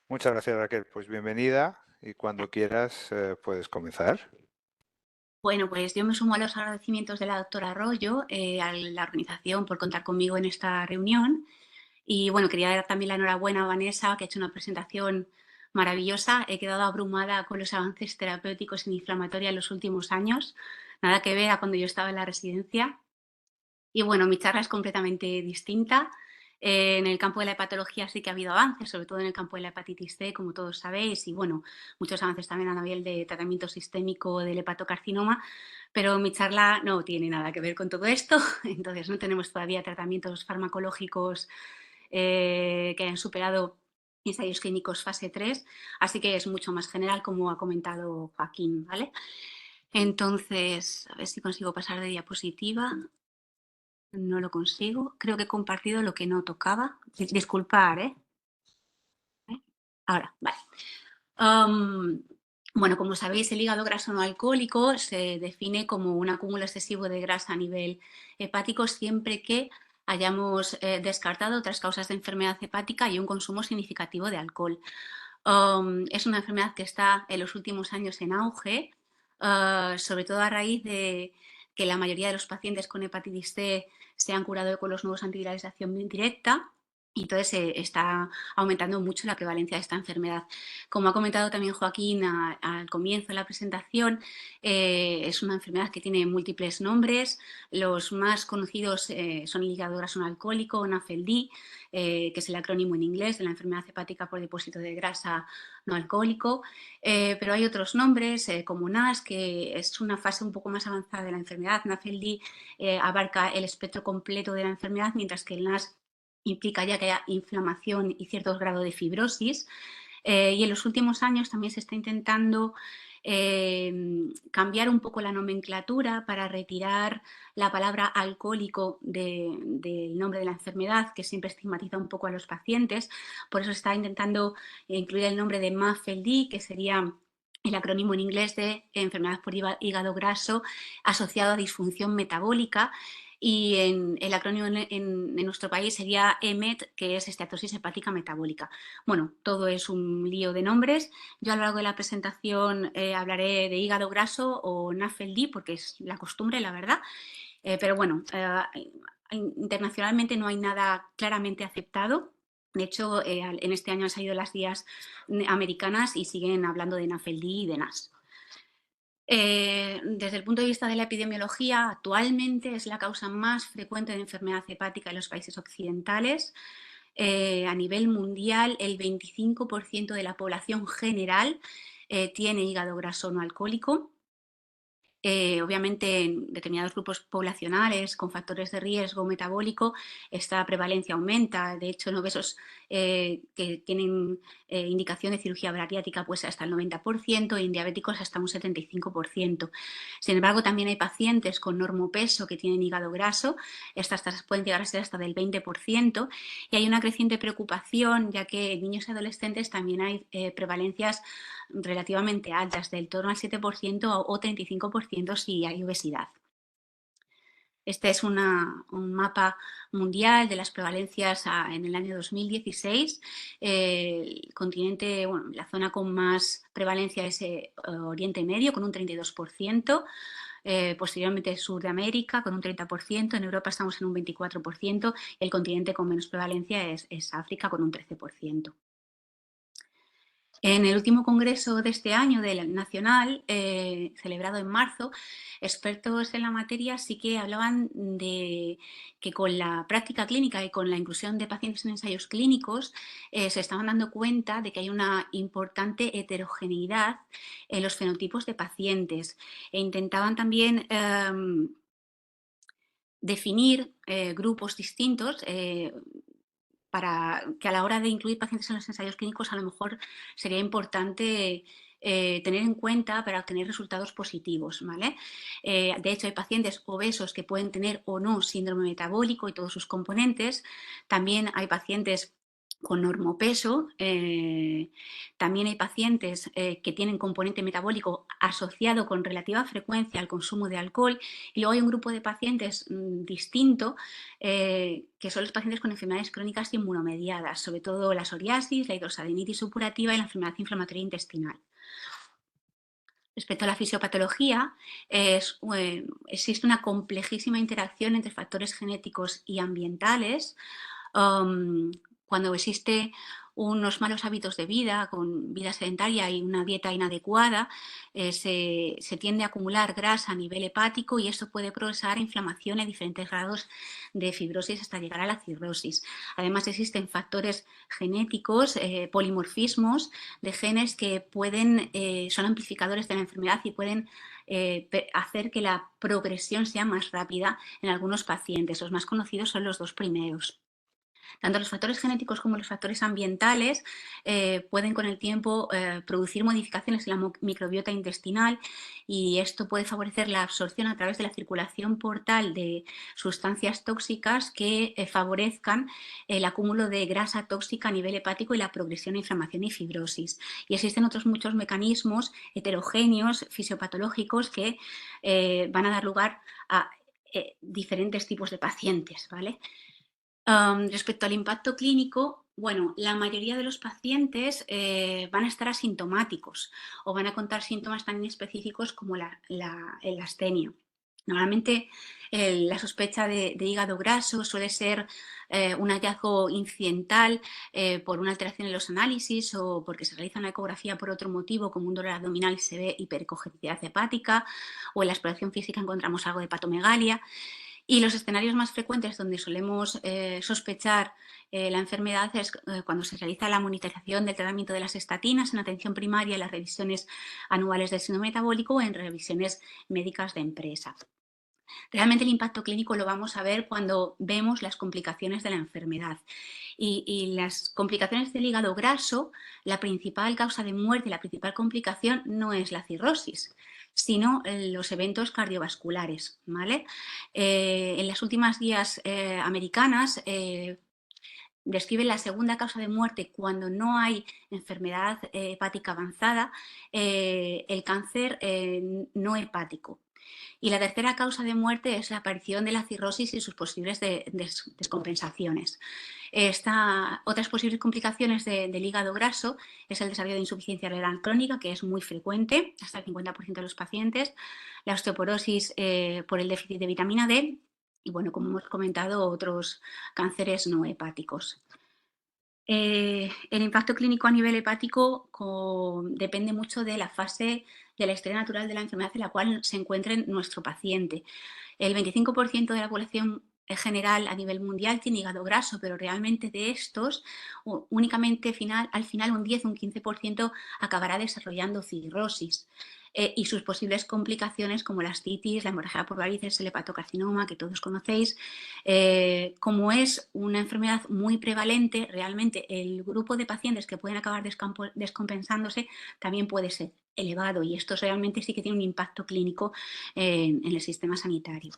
S1: muchas gracias, Raquel. Pues bienvenida y cuando quieras puedes comenzar.
S3: Bueno, pues yo me sumo a los agradecimientos de la doctora Arroyo, a la organización por contar conmigo en esta reunión. Y bueno, quería dar también la enhorabuena a Vanessa, que ha hecho una presentación maravillosa. He quedado abrumada con los avances terapéuticos en inflamatoria en los últimos años. Nada que ver a cuando yo estaba en la residencia. Y bueno, mi charla es completamente distinta. En el campo de la hepatología sí que ha habido avances, sobre todo en el campo de la hepatitis C, como todos sabéis, y bueno, muchos avances también a nivel de tratamiento sistémico del hepatocarcinoma, pero mi charla no tiene nada que ver con todo esto, entonces no tenemos todavía tratamientos farmacológicos que hayan superado ensayos clínicos fase 3, así que es mucho más general, como ha comentado Joaquín, ¿vale? Entonces, a ver si consigo pasar de diapositiva. No lo consigo. Creo que he compartido lo que no tocaba. Disculpar, ¿eh? Ahora, vale. Bueno, como sabéis, el hígado graso no alcohólico se define como un acúmulo excesivo de grasa a nivel hepático siempre que hayamos descartado otras causas de enfermedad hepática y un consumo significativo de alcohol. Es una enfermedad que está en los últimos años en auge, sobre todo a raíz de que la mayoría de los pacientes con hepatitis C se han curado con los nuevos antivirales de acción directa y entonces está aumentando mucho la prevalencia de esta enfermedad. Como ha comentado también Joaquín al comienzo de la presentación, es una enfermedad que tiene múltiples nombres. Los más conocidos son el hígado graso no alcohólico, NAFLD, que es el acrónimo en inglés de la enfermedad hepática por depósito de grasa no alcohólico, pero hay otros nombres como NAS, que es una fase un poco más avanzada de la enfermedad. NAFLD abarca el espectro completo de la enfermedad, mientras que el NAS implica ya que haya inflamación y cierto grado de fibrosis. Y en los últimos años también se está intentando cambiar un poco la nomenclatura para retirar la palabra alcohólico del nombre de la enfermedad, que siempre estigmatiza un poco a los pacientes. Por eso se está intentando incluir el nombre de MAFLD, que sería el acrónimo en inglés de enfermedad por hígado graso asociado a disfunción metabólica. Y el acrónimo en nuestro país sería EMET, que es esteatosis hepática metabólica. Bueno, todo es un lío de nombres. Yo a lo largo de la presentación hablaré de hígado graso o NAFLD, porque es la costumbre, la verdad. Pero bueno, internacionalmente no hay nada claramente aceptado. De hecho, en este año han salido las guías americanas y siguen hablando de NAFLD y de NAS. Desde el punto de vista de la epidemiología, actualmente es la causa más frecuente de enfermedad hepática en los países occidentales. A nivel mundial, el 25% de la población general tiene hígado graso no alcohólico. Obviamente, en determinados grupos poblacionales con factores de riesgo metabólico, esta prevalencia aumenta. De hecho, en obesos que tienen indicación de cirugía bariátrica, pues hasta el 90%, y en diabéticos hasta un 75%. Sin embargo, también hay pacientes con normopeso que tienen hígado graso. Estas tasas pueden llegar a ser hasta del 20%. Y hay una creciente preocupación, ya que en niños y adolescentes también hay prevalencias relativamente altas, del torno al 7% o 35% si hay obesidad. Este es un mapa mundial de las prevalencias en el año 2016. El continente, bueno, la zona con más prevalencia es Oriente Medio, con un 32%. Posteriormente sur de América con un 30%, en Europa estamos en un 24%, y el continente con menos prevalencia es África con un 13%. En el último congreso de este año del Nacional, celebrado en marzo, expertos en la materia sí que hablaban de que con la práctica clínica y con la inclusión de pacientes en ensayos clínicos se estaban dando cuenta de que hay una importante heterogeneidad en los fenotipos de pacientes e intentaban también definir grupos distintos para que a la hora de incluir pacientes en los ensayos clínicos a lo mejor sería importante tener en cuenta para obtener resultados positivos, ¿vale? De hecho, hay pacientes obesos que pueden tener o no síndrome metabólico y todos sus componentes. También hay pacientes con normopeso, también hay pacientes que tienen componente metabólico asociado con relativa frecuencia al consumo de alcohol, y luego hay un grupo de pacientes distinto, que son los pacientes con enfermedades crónicas inmunomediadas, sobre todo la psoriasis, la hidrosadenitis supurativa y la enfermedad inflamatoria intestinal. Respecto a la fisiopatología, existe una complejísima interacción entre factores genéticos y ambientales. Cuando existe unos malos hábitos de vida, con vida sedentaria y una dieta inadecuada, se tiende a acumular grasa a nivel hepático y esto puede progresar a inflamación en diferentes grados de fibrosis hasta llegar a la cirrosis. Además, existen factores genéticos, polimorfismos de genes que son amplificadores de la enfermedad y pueden hacer que la progresión sea más rápida en algunos pacientes. Los más conocidos son los dos primeros. Tanto los factores genéticos como los factores ambientales pueden con el tiempo producir modificaciones en la microbiota intestinal, y esto puede favorecer la absorción a través de la circulación portal de sustancias tóxicas que favorezcan el acúmulo de grasa tóxica a nivel hepático y la progresión a inflamación y fibrosis. Y existen otros muchos mecanismos heterogéneos, fisiopatológicos, que van a dar lugar a diferentes tipos de pacientes, ¿vale? Respecto al impacto clínico, bueno, la mayoría de los pacientes van a estar asintomáticos o van a contar síntomas tan específicos como el astenia. Normalmente la sospecha de hígado graso suele ser un hallazgo incidental por una alteración en los análisis o porque se realiza una ecografía por otro motivo, como un dolor abdominal y se ve hipercoagulación hepática, o en la exploración física encontramos algo de hepatomegalia. Y los escenarios más frecuentes donde solemos sospechar la enfermedad es cuando se realiza la monitorización del tratamiento de las estatinas en atención primaria, en las revisiones anuales del síndrome metabólico o en revisiones médicas de empresa. Realmente el impacto clínico lo vamos a ver cuando vemos las complicaciones de la enfermedad. Y las complicaciones del hígado graso, la principal causa de muerte, la principal complicación no es la cirrosis, sino los eventos cardiovasculares, ¿vale? En las últimas guías americanas describen la segunda causa de muerte cuando no hay enfermedad hepática avanzada, el cáncer no hepático. Y la tercera causa de muerte es la aparición de la cirrosis y sus posibles descompensaciones. Otras posibles complicaciones del hígado graso es el desarrollo de insuficiencia renal crónica, que es muy frecuente, hasta el 50% de los pacientes, la osteoporosis por el déficit de vitamina D y, bueno, como hemos comentado, otros cánceres no hepáticos. El impacto clínico a nivel hepático depende mucho de la fase de la historia natural de la enfermedad en la cual se encuentre nuestro paciente. El 25% de la población en general a nivel mundial tiene hígado graso, pero realmente de estos únicamente al final un 10 o un 15% acabará desarrollando cirrosis. Y sus posibles complicaciones como la astitis, la hemorragia por varices, el hepatocarcinoma, que todos conocéis. Como es una enfermedad muy prevalente, realmente el grupo de pacientes que pueden acabar descompensándose también puede ser elevado, y esto realmente sí que tiene un impacto clínico en el sistema sanitario.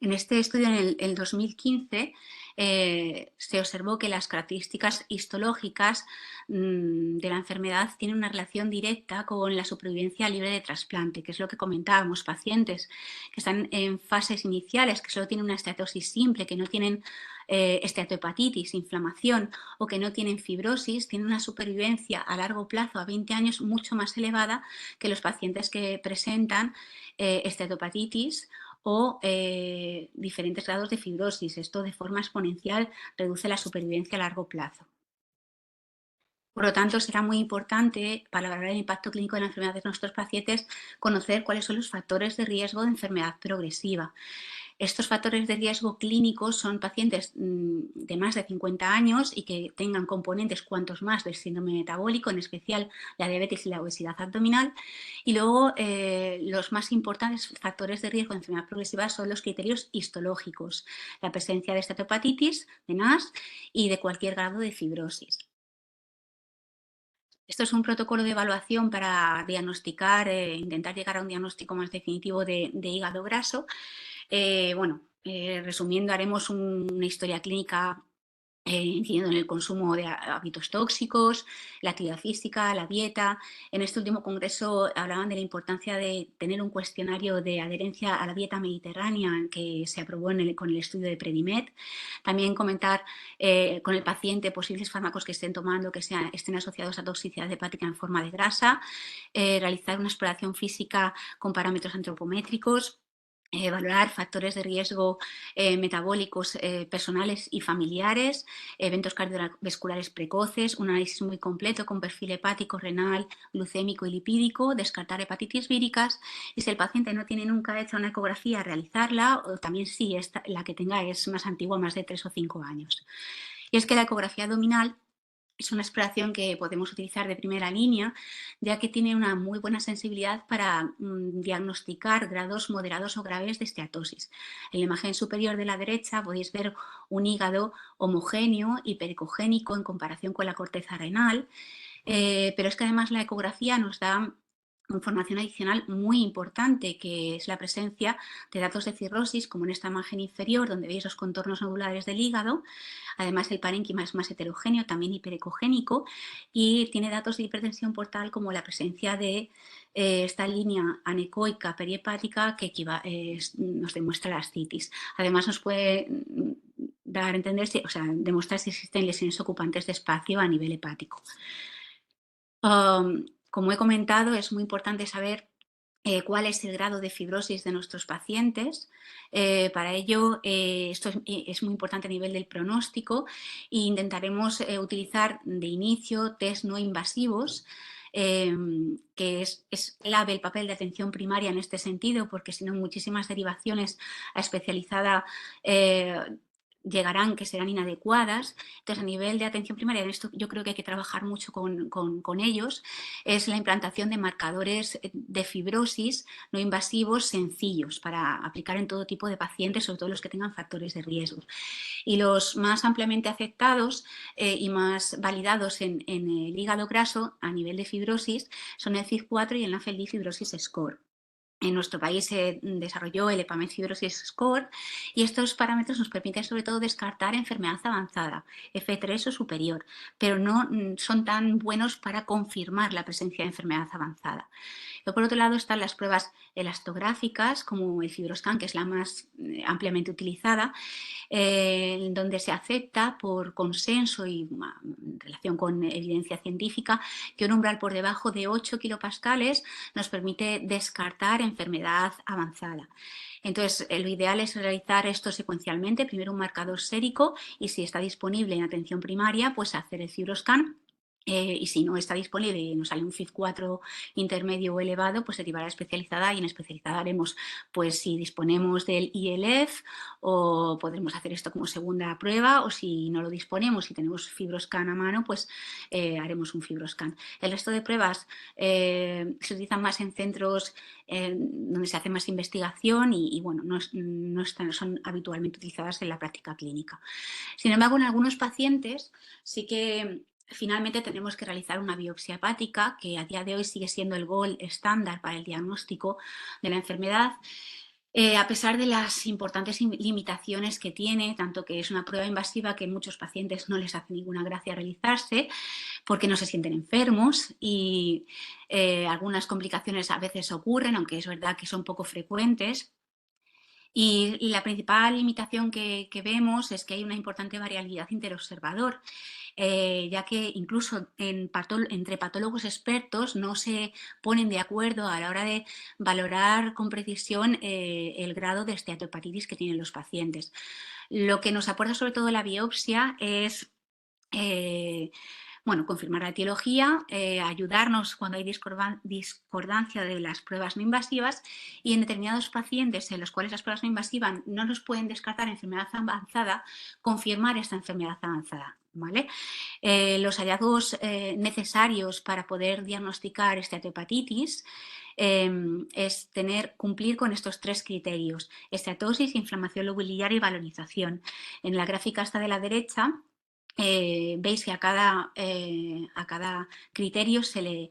S3: En este estudio, en el 2015, se observó que las características histológicas de la enfermedad tienen una relación directa con la supervivencia libre de trasplante, que es lo que comentábamos. Pacientes que están en fases iniciales, que solo tienen una esteatosis simple, que no tienen esteatohepatitis, inflamación, o que no tienen fibrosis, tienen una supervivencia a largo plazo, a 20 años, mucho más elevada que los pacientes que presentan esteatohepatitis o diferentes grados de fibrosis. Esto de forma exponencial reduce la supervivencia a largo plazo. Por lo tanto, será muy importante para valorar el impacto clínico de la enfermedad de nuestros pacientes conocer cuáles son los factores de riesgo de enfermedad progresiva. Estos factores de riesgo clínicos son pacientes de más de 50 años y que tengan componentes cuantos más del síndrome metabólico, en especial la diabetes y la obesidad abdominal. Y luego los más importantes factores de riesgo de enfermedad progresiva son los criterios histológicos, la presencia de esteatohepatitis, de NASH y de cualquier grado de fibrosis. Esto es un protocolo de evaluación para diagnosticar, intentar llegar a un diagnóstico más definitivo de hígado graso. Resumiendo, haremos una historia clínica incidiendo en el consumo de hábitos tóxicos, la actividad física, la dieta. En este último congreso hablaban de la importancia de tener un cuestionario de adherencia a la dieta mediterránea que se aprobó con el estudio de Predimed. También comentar con el paciente posibles fármacos que estén tomando que estén asociados a toxicidad hepática en forma de grasa, realizar una exploración física con parámetros antropométricos, valorar factores de riesgo metabólicos personales y familiares, eventos cardiovasculares precoces, un análisis muy completo con perfil hepático, renal, glucémico y lipídico, descartar hepatitis víricas y si el paciente no tiene nunca hecho una ecografía, realizarla o también si la que tenga es más antigua, más de 3 o 5 años. Y es que la ecografía abdominal es una exploración que podemos utilizar de primera línea, ya que tiene una muy buena sensibilidad para diagnosticar grados moderados o graves de esteatosis. En la imagen superior de la derecha podéis ver un hígado homogéneo y pericogénico en comparación con la corteza renal, pero es que además la ecografía nos da información adicional muy importante, que es la presencia de datos de cirrosis, como en esta imagen inferior, donde veis los contornos nodulares del hígado. Además, el parénquima es más heterogéneo, también hiperecogénico, y tiene datos de hipertensión portal, como la presencia de esta línea anecoica perihepática que nos demuestra la ascitis. Además, nos puede dar a entender, demostrar si existen lesiones ocupantes de espacio a nivel hepático. Como he comentado, es muy importante saber cuál es el grado de fibrosis de nuestros pacientes. Para ello, esto es muy importante a nivel del pronóstico e intentaremos utilizar de inicio test no invasivos, que es clave el papel de atención primaria en este sentido, porque si no muchísimas derivaciones a especializada llegarán que serán inadecuadas. Entonces, a nivel de atención primaria, en esto yo creo que hay que trabajar mucho con ellos, es la implantación de marcadores de fibrosis no invasivos sencillos para aplicar en todo tipo de pacientes, sobre todo los que tengan factores de riesgo. Y los más ampliamente aceptados y más validados en el hígado graso a nivel de fibrosis son el FIB4 y el NAFLD Fibrosis Score. En nuestro país se desarrolló el EPAMED Fibrosis Score y estos parámetros nos permiten sobre todo descartar enfermedad avanzada, F3 o superior, pero no son tan buenos para confirmar la presencia de enfermedad avanzada. Pero por otro lado están las pruebas elastográficas como el FibroScan, que es la más ampliamente utilizada, donde se acepta por consenso y en relación con evidencia científica que un umbral por debajo de 8 kilopascales nos permite descartar enfermedad avanzada. Entonces, lo ideal es realizar esto secuencialmente, primero un marcador sérico y si está disponible en atención primaria, pues hacer el FibroScan. Y si no está disponible y nos sale un FIB4 intermedio o elevado, pues derivar a especializada y en especializada haremos, pues si disponemos del ILF o podremos hacer esto como segunda prueba o si no lo disponemos y tenemos FibroScan a mano, pues haremos un FibroScan. El resto de pruebas se utilizan más en centros donde se hace más investigación y bueno, no son habitualmente utilizadas en la práctica clínica. Sin embargo, en algunos pacientes sí que finalmente tenemos que realizar una biopsia hepática, que a día de hoy sigue siendo el gold estándar para el diagnóstico de la enfermedad, a pesar de las importantes limitaciones que tiene, tanto que es una prueba invasiva que a muchos pacientes no les hace ninguna gracia realizarse porque no se sienten enfermos y algunas complicaciones a veces ocurren, aunque es verdad que son poco frecuentes. Y la principal limitación que vemos es que hay una importante variabilidad interobservador, ya que incluso entre patólogos expertos no se ponen de acuerdo a la hora de valorar con precisión el grado de esteatohepatitis que tienen los pacientes. Lo que nos aporta sobre todo la biopsia es confirmar la etiología, ayudarnos cuando hay discordancia de las pruebas no invasivas y en determinados pacientes en los cuales las pruebas no invasivas no nos pueden descartar enfermedad avanzada, confirmar esta enfermedad avanzada. ¿Vale? Los hallazgos necesarios para poder diagnosticar esteatohepatitis es cumplir con estos 3 criterios: esteatosis, inflamación lobular y valorización. En la gráfica esta de la derecha veis que a cada criterio se le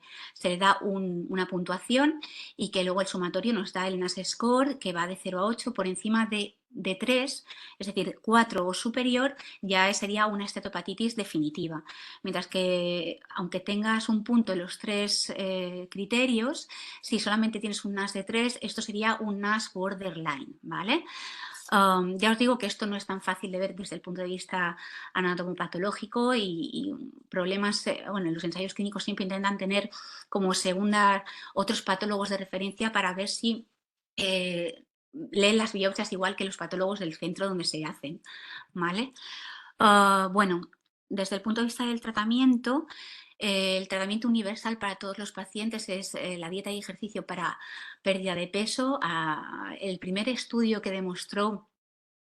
S3: da una puntuación y que luego el sumatorio nos da el NAS Score, que va de 0 a 8, por encima de 3, es decir, 4 o superior, ya sería una estetopatitis definitiva. Mientras que, aunque tengas un punto en los 3 criterios, si solamente tienes un NAS de 3, esto sería un NAS borderline, ¿vale? Ya os digo que esto no es tan fácil de ver desde el punto de vista anatomopatológico y problemas, bueno, en los ensayos clínicos siempre intentan tener como segunda otros patólogos de referencia para ver si leen las biopsias igual que los patólogos del centro donde se hacen, ¿vale? Bueno, desde el punto de vista del tratamiento, el tratamiento universal para todos los pacientes es la dieta y ejercicio para pérdida de peso. El primer estudio que demostró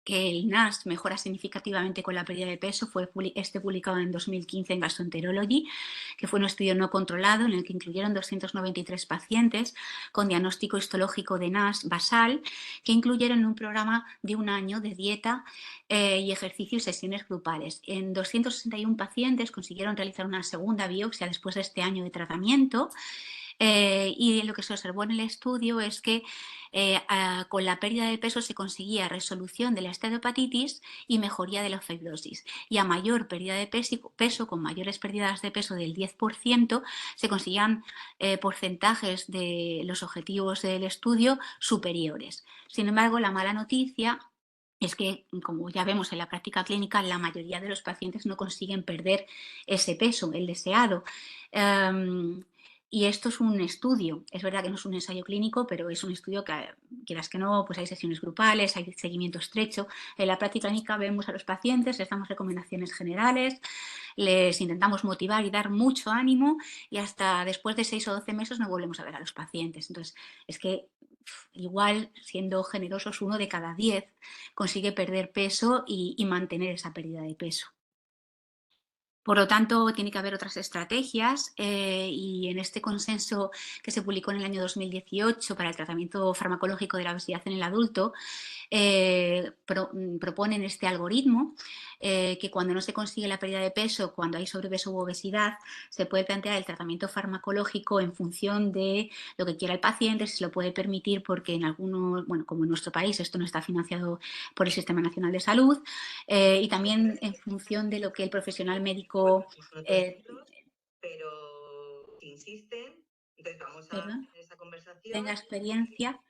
S3: que el NAS mejora significativamente con la pérdida de peso fue publicado en 2015 en Gastroenterology, que fue un estudio no controlado en el que incluyeron 293 pacientes con diagnóstico histológico de NAS basal, que incluyeron un programa de un año de dieta y ejercicio y sesiones grupales. En 261 pacientes consiguieron realizar una segunda biopsia después de este año de tratamiento. Y lo que se observó en el estudio es que con la pérdida de peso se conseguía resolución de la esteatohepatitis y mejoría de la fibrosis. Y a mayor pérdida de peso, con mayores pérdidas de peso del 10%, se conseguían porcentajes de los objetivos del estudio superiores. Sin embargo, la mala noticia es que, como ya vemos en la práctica clínica, la mayoría de los pacientes no consiguen perder ese peso, el deseado. Y esto es un estudio, es verdad que no es un ensayo clínico, pero es un estudio que, quieras que no, pues hay sesiones grupales, hay seguimiento estrecho. En la práctica clínica vemos a los pacientes, les damos recomendaciones generales, les intentamos motivar y dar mucho ánimo y hasta después de 6 o 12 meses no volvemos a ver a los pacientes. Entonces, es que igual, siendo generosos, 1 de cada 10 consigue perder peso y mantener esa pérdida de peso. Por lo tanto, tiene que haber otras estrategias y en este consenso que se publicó en el año 2018 para el tratamiento farmacológico de la obesidad en el adulto, proponen este algoritmo que cuando no se consigue la pérdida de peso, cuando hay sobrepeso u obesidad, se puede plantear el tratamiento farmacológico en función de lo que quiera el paciente, si se lo puede permitir, porque en algunos, bueno, como en nuestro país esto no está financiado por el Sistema Nacional de Salud, y también en función de lo que el profesional médico
S4: pero insisten, entonces vamos a
S3: ¿perdón?
S4: tener esa conversación.
S3: Tenga experiencia.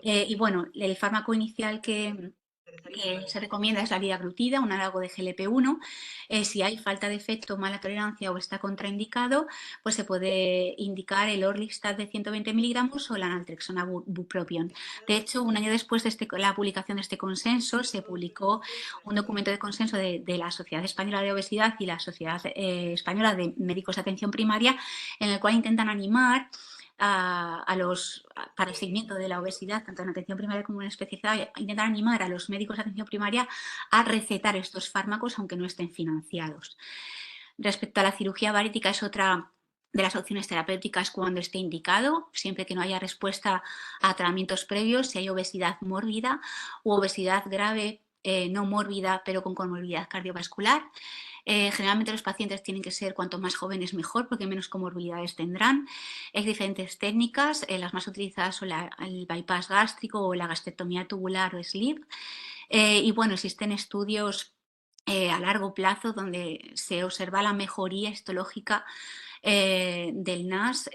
S3: Y bueno, el fármaco inicial que se recomienda es la liraglutida, un análogo de GLP-1. Si hay falta de efecto, mala tolerancia o está contraindicado, pues se puede indicar el Orlistat de 120 miligramos o la naltrexona bupropion. De hecho, un año después de la publicación de este consenso, se publicó un documento de consenso de la Sociedad Española de Obesidad y la Sociedad Española de Médicos de Atención Primaria, en el cual intentan animar para el seguimiento de la obesidad, tanto en atención primaria como en especializada, intentar animar a los médicos de atención primaria a recetar estos fármacos aunque no estén financiados. Respecto a la cirugía bariátrica, es otra de las opciones terapéuticas cuando esté indicado, siempre que no haya respuesta a tratamientos previos, si hay obesidad mórbida u obesidad grave no mórbida pero con comorbilidad cardiovascular. Generalmente los pacientes tienen que ser cuanto más jóvenes mejor porque menos comorbilidades tendrán. Hay diferentes técnicas, las más utilizadas son el bypass gástrico o la gastrectomía tubular o sleeve. Y bueno, existen estudios a largo plazo donde se observa la mejoría histológica del NAS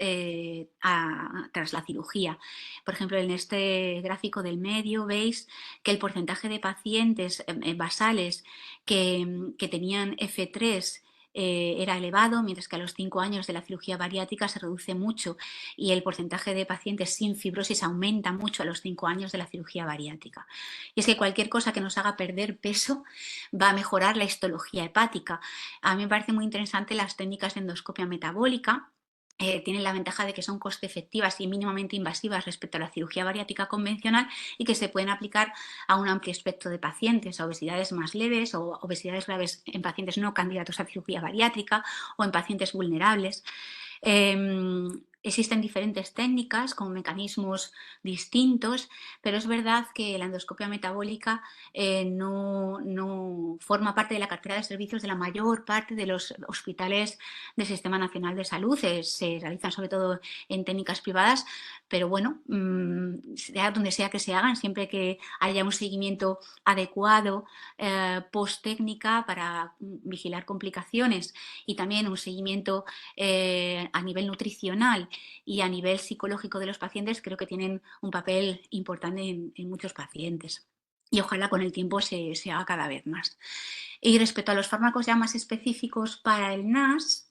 S3: tras la cirugía. Por ejemplo, en este gráfico del medio veis que el porcentaje de pacientes basales que tenían F3 era elevado, mientras que a los 5 años de la cirugía bariátrica se reduce mucho y el porcentaje de pacientes sin fibrosis aumenta mucho a los 5 años de la cirugía bariátrica. Y es que cualquier cosa que nos haga perder peso va a mejorar la histología hepática. A mí me parece muy interesante las técnicas de endoscopia metabólica. Tienen la ventaja de que son coste efectivas y mínimamente invasivas respecto a la cirugía bariátrica convencional y que se pueden aplicar a un amplio espectro de pacientes, a obesidades más leves o obesidades graves en pacientes no candidatos a cirugía bariátrica o en pacientes vulnerables. Existen diferentes técnicas con mecanismos distintos, pero es verdad que la endoscopia metabólica no forma parte de la cartera de servicios de la mayor parte de los hospitales del Sistema Nacional de Salud. Se realizan sobre todo en técnicas privadas, pero bueno, sea donde sea que se hagan, siempre que haya un seguimiento adecuado post técnica para vigilar complicaciones y también un seguimiento a nivel nutricional y a nivel psicológico de los pacientes, creo que tienen un papel importante en muchos pacientes. Y ojalá con el tiempo se haga cada vez más. Y respecto a los fármacos ya más específicos para el NAS,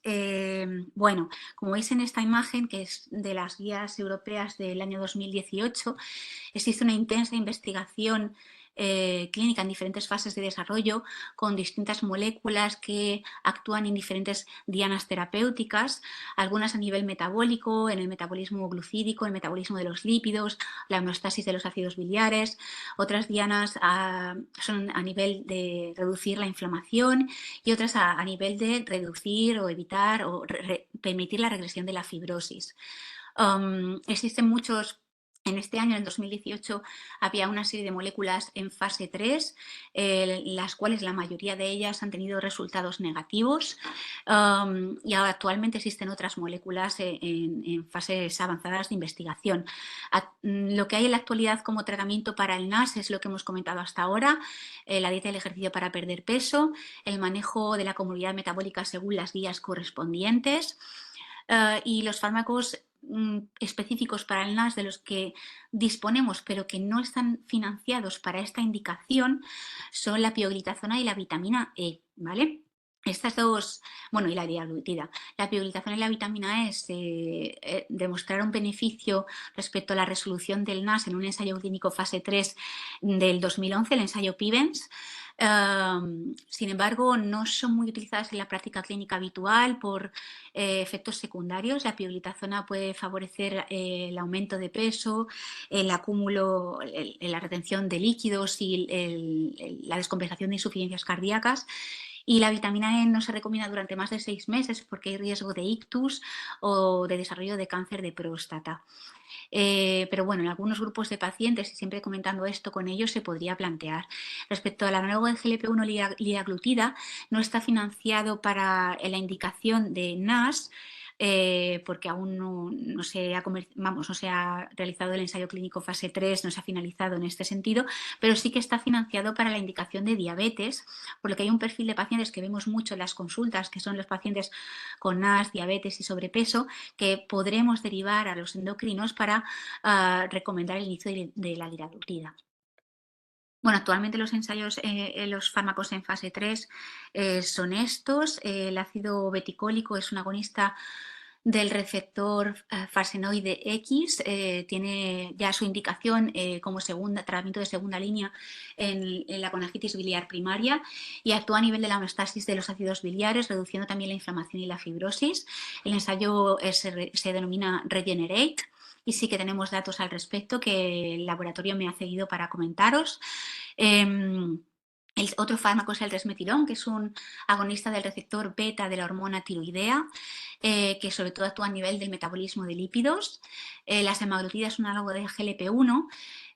S3: bueno, como veis en esta imagen, que es de las guías europeas del año 2018, existe una intensa investigación clínica en diferentes fases de desarrollo con distintas moléculas que actúan en diferentes dianas terapéuticas, algunas a nivel metabólico, en el metabolismo glucídico, el metabolismo de los lípidos, la homeostasis de los ácidos biliares, otras dianas son a nivel de reducir la inflamación y otras a nivel de reducir o evitar o permitir la regresión de la fibrosis. Existen muchos. En este año, en 2018, había una serie de moléculas en fase 3, las cuales la mayoría de ellas han tenido resultados negativos y actualmente existen otras moléculas en fases avanzadas de investigación. Lo que hay en la actualidad como tratamiento para el NAS es lo que hemos comentado hasta ahora, la dieta y el ejercicio para perder peso, el manejo de la comorbilidad metabólica según las guías correspondientes y los fármacos específicos para el NAS de los que disponemos pero que no están financiados para esta indicación son la pioglitazona y la vitamina E, ¿vale? Estas dos, bueno, y la liraglutida. La pioglitazona y la vitamina E demostraron beneficio respecto a la resolución del NAS en un ensayo clínico fase 3 del 2011, el ensayo PIVENS. Sin embargo, no son muy utilizadas en la práctica clínica habitual por efectos secundarios. La pioglitazona puede favorecer el aumento de peso, el acúmulo, la retención de líquidos y la descompensación de insuficiencias cardíacas. Y la vitamina E no se recomienda durante más de 6 meses porque hay riesgo de ictus o de desarrollo de cáncer de próstata. Pero bueno, en algunos grupos de pacientes, y siempre comentando esto con ellos, se podría plantear. Respecto al análogo de GLP-1 liraglutida, no está financiado para la indicación de NAS, porque aún no se ha realizado el ensayo clínico fase 3, no se ha finalizado en este sentido, pero sí que está financiado para la indicación de diabetes, por lo que hay un perfil de pacientes que vemos mucho en las consultas, que son los pacientes con NAS, diabetes y sobrepeso, que podremos derivar a los endocrinos para recomendar el inicio de la liraglutida. Bueno, actualmente los ensayos, los fármacos en fase 3 son estos. El ácido beticólico es un agonista del receptor farsenoide X, tiene ya su indicación como tratamiento de segunda línea en la conagitis biliar primaria y actúa a nivel de la homeostasis de los ácidos biliares, reduciendo también la inflamación y la fibrosis. El ensayo se denomina Regenerate. Y sí que tenemos datos al respecto que el laboratorio me ha cedido para comentaros. El otro fármaco es el resmetirón, que es un agonista del receptor beta de la hormona tiroidea, que sobre todo actúa a nivel del metabolismo de lípidos. La semaglutida es un análogo de GLP-1,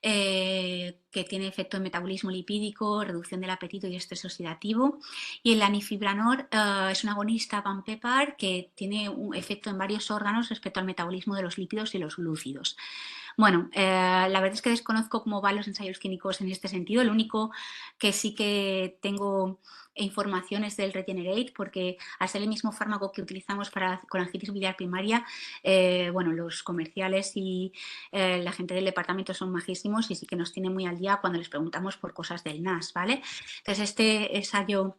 S3: que tiene efecto en metabolismo lipídico, reducción del apetito y estrés oxidativo. Y el lanifibranor es un agonista pan-PPAR que tiene un efecto en varios órganos respecto al metabolismo de los lípidos y los glúcidos. Bueno, la verdad es que desconozco cómo van los ensayos clínicos en este sentido. Lo único que sí que tengo información es del Regenerate, porque al ser el mismo fármaco que utilizamos para colangitis biliar primaria, bueno, los comerciales y la gente del departamento son majísimos y sí que nos tienen muy al día cuando les preguntamos por cosas del NAS, ¿vale? Entonces, este ensayo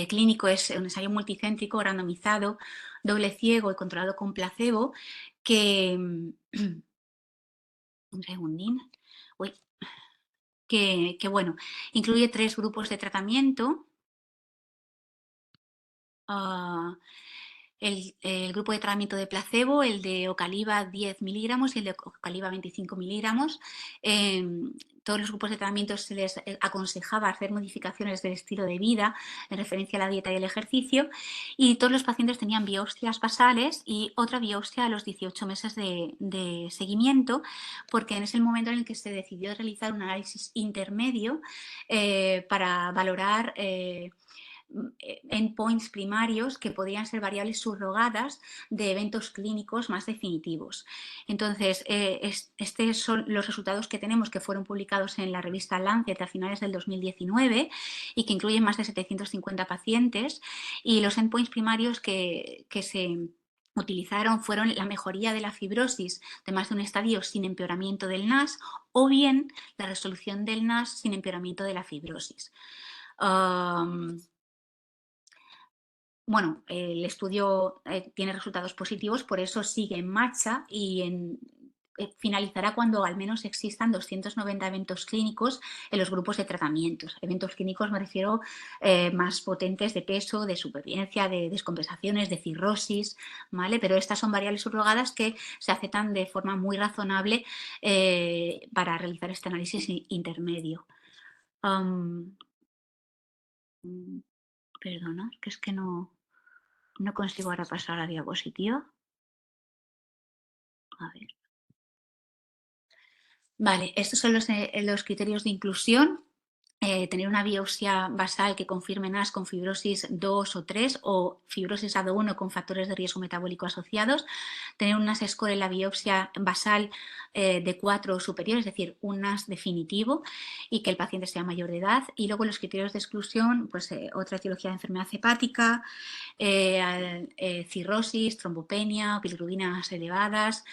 S3: clínico es un ensayo multicéntrico, randomizado, doble ciego y controlado con placebo, que... un segundín. Uy. Que bueno, incluye 3 grupos de tratamiento. El grupo de tratamiento de placebo, el de Ocaliva 10 miligramos y el de Ocaliva 25 miligramos. todos los grupos de tratamiento se les aconsejaba hacer modificaciones del estilo de vida en referencia a la dieta y el ejercicio, y todos los pacientes tenían biopsias basales y otra biopsia a los 18 meses de seguimiento, porque es el momento en el que se decidió realizar un análisis intermedio para valorar endpoints primarios que podrían ser variables subrogadas de eventos clínicos más definitivos. Entonces, estos son los resultados que tenemos, que fueron publicados en la revista Lancet a finales del 2019 y que incluyen más de 750 pacientes, y los endpoints primarios que se utilizaron fueron la mejoría de la fibrosis de más de un estadio sin empeoramiento del NAS, o bien la resolución del NAS sin empeoramiento de la fibrosis. Bueno, el estudio tiene resultados positivos, por eso sigue en marcha y finalizará cuando al menos existan 290 eventos clínicos en los grupos de tratamientos. Eventos clínicos me refiero más potentes de peso, de supervivencia, de descompensaciones, de cirrosis, ¿vale? Pero estas son variables subrogadas que se aceptan de forma muy razonable para realizar este análisis intermedio. Perdona, que es que no consigo ahora pasar a la diapositiva. A ver. Vale, estos son los criterios de inclusión. Tener una biopsia basal que confirme NAS con fibrosis 2 o 3 o fibrosis AD1 con factores de riesgo metabólico asociados, tener un NAS score en la biopsia basal de 4 o superior, es decir, un NAS definitivo, y que el paciente sea mayor de edad. Y luego los criterios de exclusión, pues otra etiología de enfermedad hepática, cirrosis, trombopenia, bilirrubinas elevadas,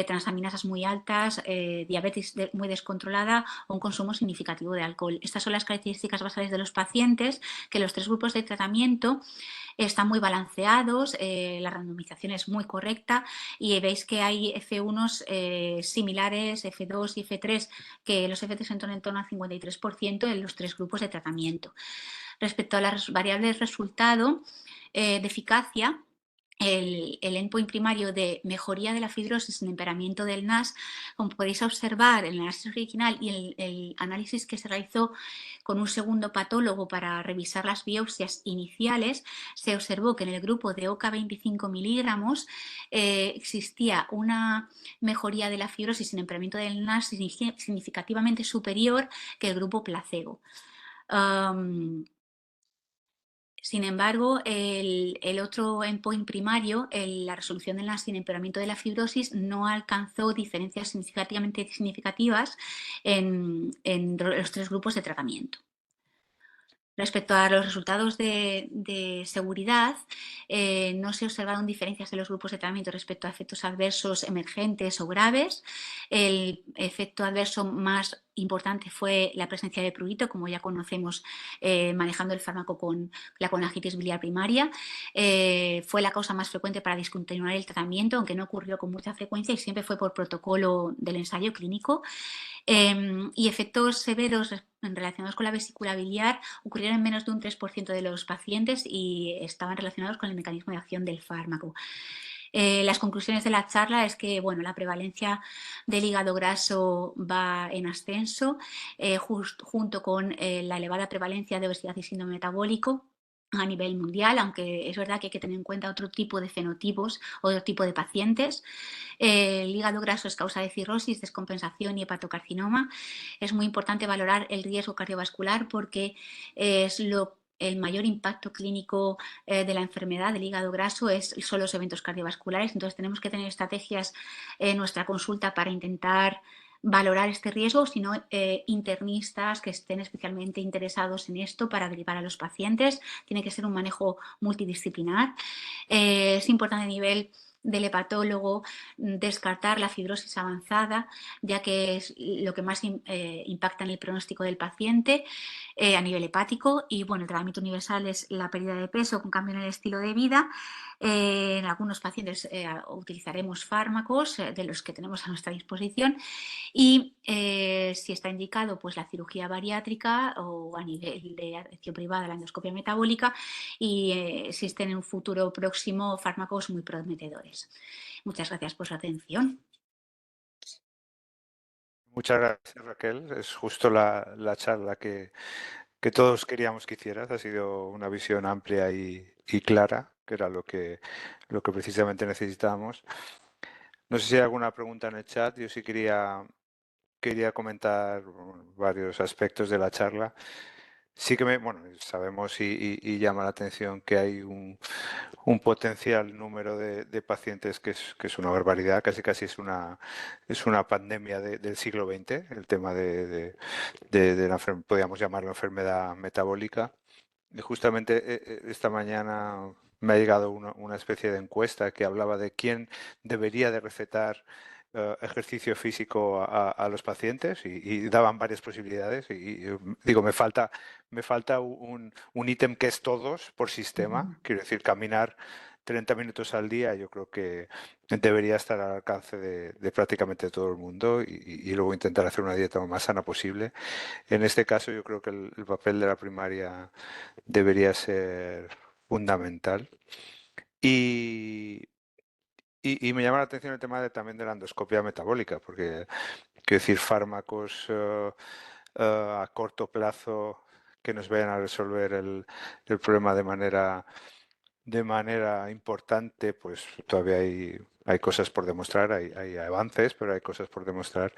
S3: transaminasas muy altas, diabetes muy descontrolada o un consumo significativo de alcohol. Estas son las características basales de los pacientes, que los 3 grupos de tratamiento están muy balanceados, la randomización es muy correcta y veis que hay F1 similares, F2 y F3, que los F3 en torno al 53% en los 3 grupos de tratamiento. Respecto a las variables resultado de eficacia, el endpoint primario de mejoría de la fibrosis en empeoramiento del NAS, como podéis observar en el análisis original y el análisis que se realizó con un segundo patólogo para revisar las biopsias iniciales, se observó que en el grupo de OCA 25 miligramos existía una mejoría de la fibrosis en empeoramiento del NAS significativamente superior que el grupo placebo. Sin embargo, el otro endpoint primario, la resolución del NAS sin empeoramiento de la fibrosis, no alcanzó diferencias significativamente significativas en los 3 grupos de tratamiento. Respecto a los resultados de seguridad, no se observaron diferencias de los grupos de tratamiento respecto a efectos adversos emergentes o graves. El efecto adverso más importante fue la presencia de prurito, como ya conocemos manejando el fármaco con la colangitis biliar primaria. Fue la causa más frecuente para discontinuar el tratamiento, aunque no ocurrió con mucha frecuencia y siempre fue por protocolo del ensayo clínico. Y efectos severos relacionados con la vesícula biliar ocurrieron en menos de un 3% de los pacientes y estaban relacionados con el mecanismo de acción del fármaco. Las conclusiones de la charla es que bueno, la prevalencia del hígado graso va en ascenso, junto con la elevada prevalencia de obesidad y síndrome metabólico a nivel mundial, aunque es verdad que hay que tener en cuenta otro tipo de fenotipos, otro tipo de pacientes. El hígado graso es causa de cirrosis, descompensación y hepatocarcinoma. Es muy importante valorar el riesgo cardiovascular porque es el mayor impacto clínico de la enfermedad del hígado graso son los eventos cardiovasculares. Entonces tenemos que tener estrategias en nuestra consulta para intentar valorar este riesgo, sino internistas que estén especialmente interesados en esto para derivar a los pacientes. Tiene que ser un manejo multidisciplinar. Es importante a nivel del hepatólogo descartar la fibrosis avanzada, ya que es lo que más impacta en el pronóstico del paciente a nivel hepático. Y bueno, el tratamiento universal es la pérdida de peso con cambio en el estilo de vida. En algunos pacientes utilizaremos fármacos de los que tenemos a nuestra disposición y si está indicado pues la cirugía bariátrica o a nivel de atención privada la endoscopia metabólica, y existen en un futuro próximo fármacos muy prometedores. Muchas gracias por su atención.
S1: Muchas gracias, Raquel. Es justo la charla que todos queríamos que hicieras. Ha sido una visión amplia y clara, que era lo que precisamente necesitábamos. No sé si hay alguna pregunta en el chat. Yo sí quería comentar varios aspectos de la charla. Sí que bueno, sabemos y llama la atención que hay un potencial número de pacientes que es una barbaridad, casi es una pandemia del siglo XX, el tema de la podríamos llamarlo enfermedad metabólica. Y justamente esta mañana me ha llegado una especie de encuesta que hablaba de quién debería de recetar ejercicio físico a los pacientes y daban varias posibilidades digo, me falta un ítem que es todos por sistema, quiero decir, caminar 30 minutos al día, yo creo que debería estar al alcance de prácticamente todo el mundo y luego intentar hacer una dieta lo más sana posible. En este caso yo creo que el papel de la primaria debería ser fundamental. Y, y me llama la atención el tema también de la endoscopia metabólica, porque quiero decir, fármacos a corto plazo que nos vayan a resolver el problema de manera importante, pues todavía hay cosas por demostrar, hay avances, pero hay cosas por demostrar.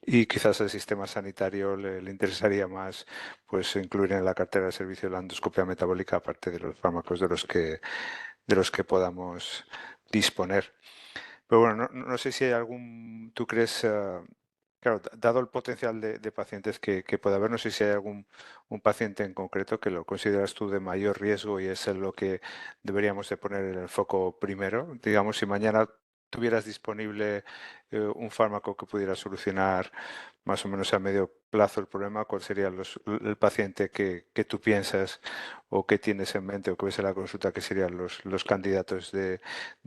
S1: Y quizás al sistema sanitario le interesaría más pues incluir en la cartera de servicio la endoscopia metabólica, aparte de los fármacos de los que podamos disponer. Pero bueno, no sé si hay algún, tú crees, claro, dado el potencial de pacientes que puede haber, no sé si hay algún un paciente en concreto que lo consideras tú de mayor riesgo y es en lo que deberíamos de poner en el foco primero. Digamos, si mañana tuvieras disponible un fármaco que pudiera solucionar más o menos a medio plazo el problema, ¿cuál sería el paciente que tú piensas o que tienes en mente o que ves en la consulta que serían los candidatos de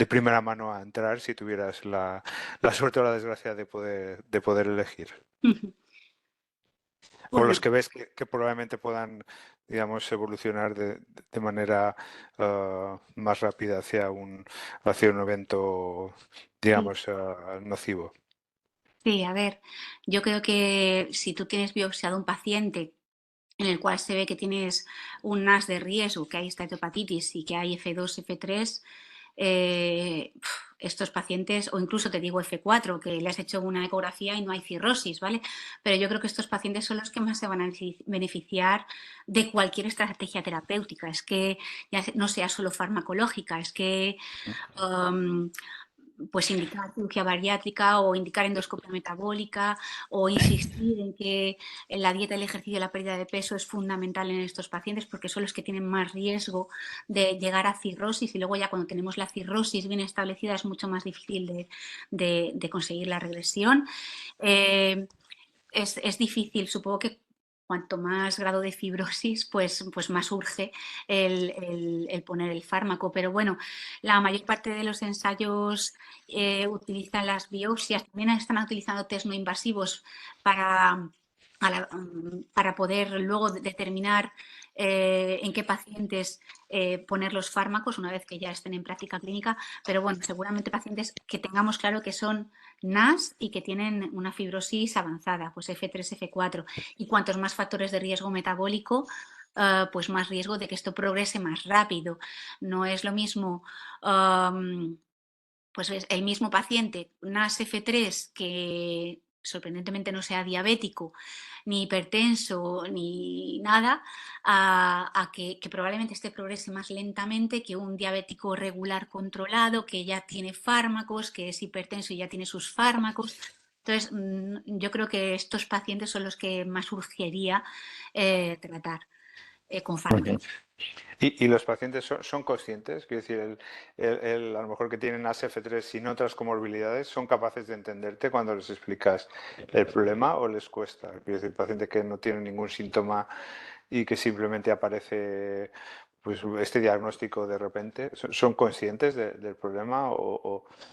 S1: primera mano a entrar si tuvieras la suerte o la desgracia de poder elegir? O
S3: Bueno,
S1: los que ves que probablemente puedan, digamos, evolucionar de manera más rápida hacia un evento,
S3: sí,
S1: digamos, nocivo.
S3: sí, a ver, yo creo que si tú tienes biopsiado un paciente en el cual se ve que tienes un NAS de riesgo, que hay esteatohepatitis y que hay F2, F3, estos pacientes, o incluso te digo F4, que le has hecho una ecografía y no hay cirrosis, ¿vale? Pero yo creo que estos pacientes son los que más se van a beneficiar de cualquier estrategia terapéutica. Es que ya no sea solo farmacológica, es que pues indicar cirugía bariátrica o indicar endoscopia metabólica o insistir en que la dieta, el ejercicio y la pérdida de peso es fundamental en estos pacientes porque son los que tienen más riesgo de llegar a cirrosis y luego ya cuando tenemos la cirrosis bien establecida es mucho más difícil de conseguir la regresión. Es difícil, supongo que cuanto más grado de fibrosis, pues más urge el poner el fármaco. Pero bueno, la mayor parte de los ensayos utilizan las biopsias, también están utilizando test no invasivos para, para poder luego determinar en qué pacientes poner los fármacos una vez que ya estén en práctica clínica. Pero bueno, seguramente pacientes que tengamos claro que son NAS y que tienen una fibrosis avanzada, pues F3, F4. Y cuantos más factores de riesgo metabólico, pues más riesgo de que esto progrese más rápido. No es lo mismo, pues es el mismo paciente NAS F3 que sorprendentemente no sea diabético, ni hipertenso, ni nada, a que probablemente este progrese más lentamente que un diabético regular controlado, que ya tiene fármacos, que es hipertenso y ya tiene sus fármacos. Entonces, yo creo que estos pacientes son los que más urgiría tratar con fármacos.
S1: Y los pacientes son conscientes? Quiero decir, a lo mejor que tienen ASF3 sin otras comorbilidades, ¿son capaces de entenderte cuando les explicas el problema o les cuesta? Quiero decir, paciente que no tiene ningún síntoma y que simplemente aparece pues este diagnóstico de repente, ¿son conscientes del problema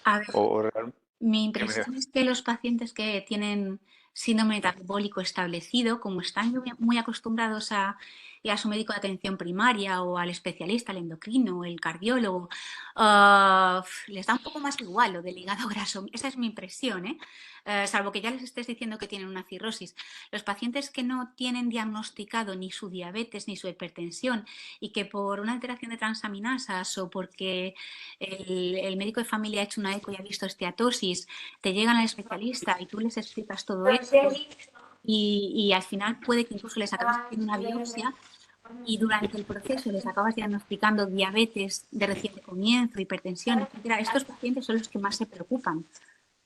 S3: A ver,
S1: o realmente?
S3: mi impresión es que los pacientes que tienen síndrome metabólico establecido, como están muy acostumbrados a y a su médico de atención primaria o al especialista, el endocrino, el cardiólogo, les da un poco más igual lo del hígado graso. Esa es mi impresión, ¿eh? Salvo que ya les estés diciendo que tienen una cirrosis. Los pacientes que no tienen diagnosticado ni su diabetes ni su hipertensión y que por una alteración de transaminasas o porque el médico de familia ha hecho una eco y ha visto esteatosis, te llegan al especialista y tú les explicas todo esto y al final puede que incluso les acabes haciendo una biopsia y durante el proceso les acabas diagnosticando diabetes de reciente comienzo, hipertensión, etcétera. Estos pacientes son los que más se preocupan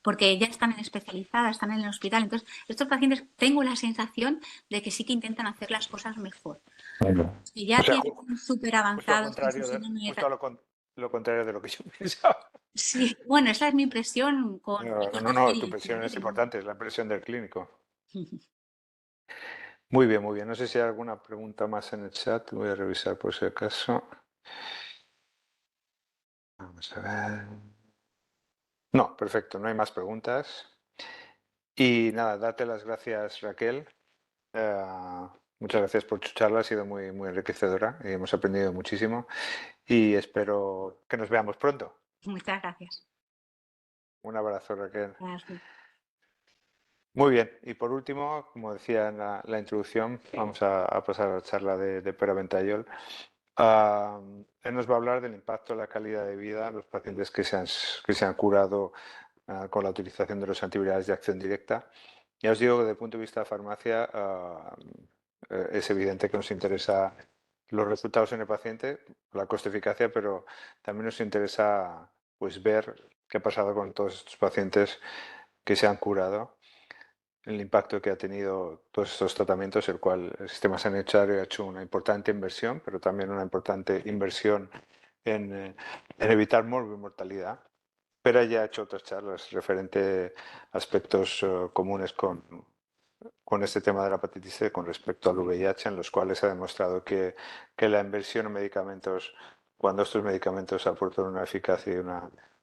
S3: porque ya están especializadas, están en el hospital. Entonces, estos pacientes tengo la sensación de que sí que intentan hacer las cosas mejor.
S1: Bueno.
S3: Si ya
S1: O sea,
S3: tienen súper
S1: justo
S3: avanzados con su síndrome de...
S1: lo contrario de lo que yo pensaba.
S3: Sí, bueno, esa es mi impresión con
S1: No,
S3: conocer
S1: tu
S3: y
S1: impresión es
S3: ver, ¿no?
S1: importante, es la impresión del clínico. Muy bien, muy bien. No sé si hay alguna pregunta más en el chat. Voy a revisar por si acaso. Vamos a ver. No, perfecto, no hay más preguntas. Y nada, darte las gracias, Raquel. Muchas gracias por tu charla, ha sido muy, muy enriquecedora y hemos aprendido muchísimo. Y espero que nos veamos pronto.
S3: Muchas gracias.
S1: Un abrazo, Raquel.
S3: Gracias.
S1: Muy bien, y por último, como decía en la introducción, vamos a pasar a la charla de Pere Ventallol. Él nos va a hablar del impacto en la calidad de vida de los pacientes que se han curado con la utilización de los antivirales de acción directa. Ya os digo que desde el punto de vista de farmacia es evidente que nos interesa los resultados en el paciente, la coste-eficacia, pero también nos interesa pues, ver qué ha pasado con todos estos pacientes que se han curado, el impacto que ha tenido todos estos tratamientos, el cual el sistema sanitario ha hecho una importante inversión, pero también una importante inversión en evitar mortalidad. Pero ya ha hecho otras charlas referente a aspectos comunes con este tema de la hepatitis C con respecto al VIH, en los cuales ha demostrado que la inversión en medicamentos, cuando estos medicamentos aportan una eficacia y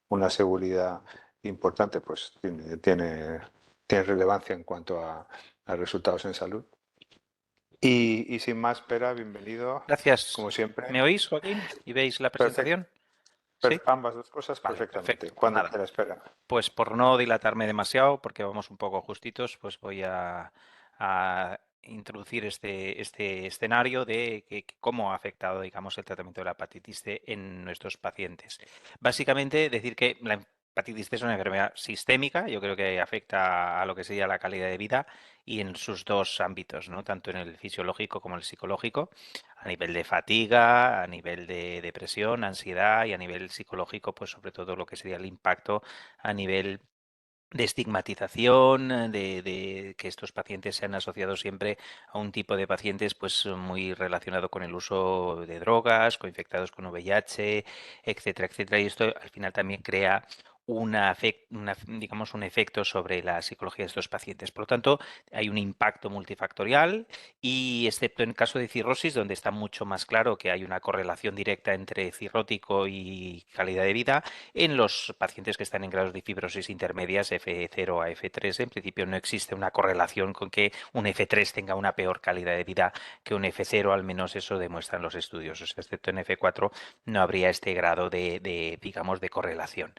S1: una seguridad importante, pues tiene relevancia en cuanto a resultados en salud. Y sin más, Pera, bienvenido.
S5: Gracias.
S1: Como siempre.
S5: ¿Me oís, Joaquín? ¿Y veis la presentación? ¿Sí?
S1: Ambas dos cosas
S5: Vale,
S1: perfectamente.
S5: perfecto. Pues
S1: Cuando
S5: nada.
S1: quieras, Pera.
S5: Pues por no dilatarme demasiado, porque vamos un poco justitos, pues voy a introducir este escenario de cómo ha afectado, digamos, el tratamiento de la hepatitis C en nuestros pacientes. Básicamente, decir que la hepatitis C es una enfermedad sistémica, yo creo que afecta a lo que sería la calidad de vida y en sus dos ámbitos, ¿no? Tanto en el fisiológico como en el psicológico, a nivel de fatiga, a nivel de depresión, ansiedad y a nivel psicológico, pues sobre todo lo que sería el impacto a nivel de estigmatización, de que estos pacientes se han asociado siempre a un tipo de pacientes pues muy relacionado con el uso de drogas, coinfectados con VIH, etcétera, etcétera. Y esto al final también crea digamos, un efecto sobre la psicología de estos pacientes. Por lo tanto, hay un impacto multifactorial y excepto en el caso de cirrosis, donde está mucho más claro que hay una correlación directa entre cirrótico y calidad de vida, en los pacientes que están en grados de fibrosis intermedias F0 a F3, en principio no existe una correlación con que un F3 tenga una peor calidad de vida que un F0, al menos eso demuestran los estudios. O sea, excepto en F4 no habría este grado digamos, de correlación.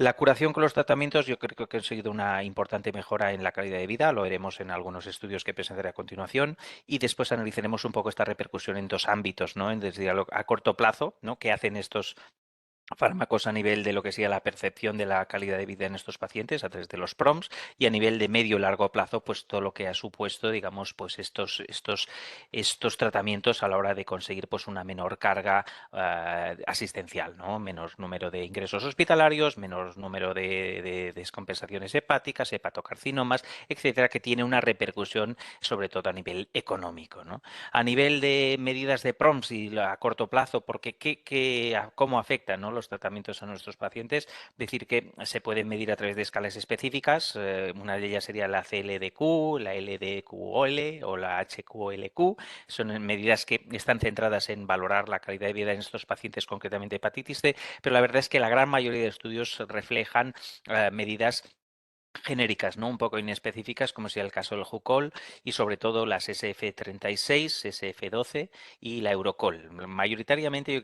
S5: La curación con los tratamientos yo creo que ha conseguido una importante mejora en la calidad de vida, lo veremos en algunos estudios que presentaré a continuación y después analizaremos un poco esta repercusión en dos ámbitos, ¿no? Desde a corto plazo, ¿no? ¿Qué hacen estos fármacos a nivel de lo que sería la percepción de la calidad de vida en estos pacientes a través de los PROMs y a nivel de medio y largo plazo pues todo lo que ha supuesto digamos pues estos tratamientos a la hora de conseguir pues una menor carga asistencial, ¿no? Menos número de ingresos hospitalarios, menos número de descompensaciones hepáticas, hepatocarcinomas, etcétera, que tiene una repercusión sobre todo a nivel económico, ¿no? A nivel de medidas de PROMs y a corto plazo, porque cómo afectan, ¿no? los tratamientos a nuestros pacientes, decir que se pueden medir a través de escalas específicas, una de ellas sería la CLDQ, la LDQOL o la HQLQ, son medidas que están centradas en valorar la calidad de vida en estos pacientes, concretamente hepatitis C, pero la verdad es que la gran mayoría de estudios reflejan medidas genéricas, ¿no? Un poco inespecíficas, como sería el caso del Jucol y sobre todo las SF36, SF12 y la Eurocol. Mayoritariamente yo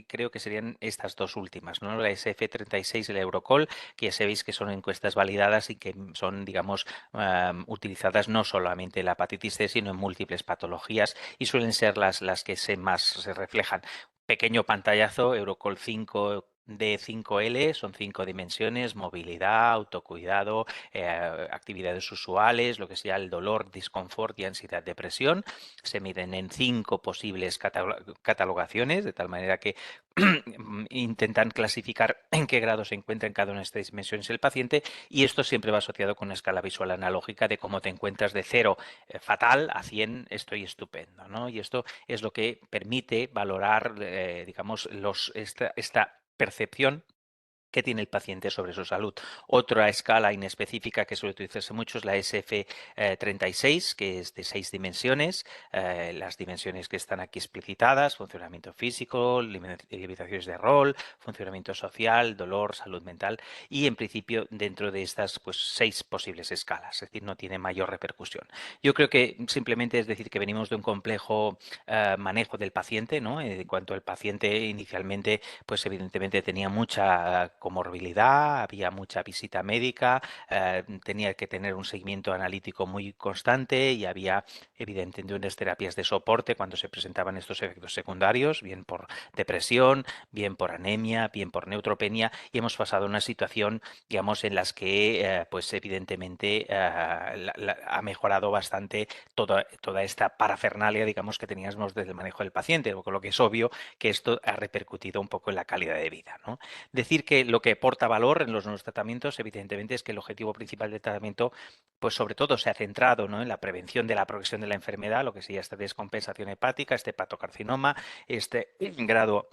S5: creo que serían estas dos últimas, ¿no? La SF36 y la Eurocol, que ya sabéis que son encuestas validadas y que son, digamos, utilizadas no solamente en la hepatitis C, sino en múltiples patologías y suelen ser las que más se reflejan. Pequeño pantallazo, Eurocol 5 de 5L, son 5 dimensiones: movilidad, autocuidado, actividades usuales, lo que sea el dolor, disconfort y ansiedad, depresión. Se miden en 5 posibles catalogaciones, de tal manera que intentan clasificar en qué grado se encuentra en cada una de estas dimensiones el paciente, y esto siempre va asociado con una escala visual analógica de cómo te encuentras de 0, fatal, a 100, estoy estupendo, ¿no? Y esto es lo que permite valorar, digamos, esta percepción que tiene el paciente sobre su salud. Otra escala inespecífica que suele utilizarse mucho es la SF36, que es de 6 dimensiones. Las dimensiones que están aquí explicitadas: funcionamiento físico, limitaciones de rol, funcionamiento social, dolor, salud mental, y en principio dentro de estas 6 posibles escalas, es decir, no tiene mayor repercusión. Yo creo que simplemente es decir que venimos de un complejo manejo del paciente, ¿no? En cuanto al paciente inicialmente, pues evidentemente tenía mucha comorbilidad, había mucha visita médica, tenía que tener un seguimiento analítico muy constante y había evidentemente unas terapias de soporte cuando se presentaban estos efectos secundarios, bien por depresión, bien por anemia, bien por neutropenia, y hemos pasado a una situación, digamos, en las que pues evidentemente ha mejorado bastante toda esta parafernalia, digamos, que teníamos desde el manejo del paciente, con lo que es obvio que esto ha repercutido un poco en la calidad de vida, ¿no? Decir que lo que aporta valor en los nuevos tratamientos, evidentemente, es que el objetivo principal del tratamiento, pues sobre todo se ha centrado, ¿no?, en la prevención de la progresión de la enfermedad, lo que sería esta descompensación hepática, este hepatocarcinoma, este grado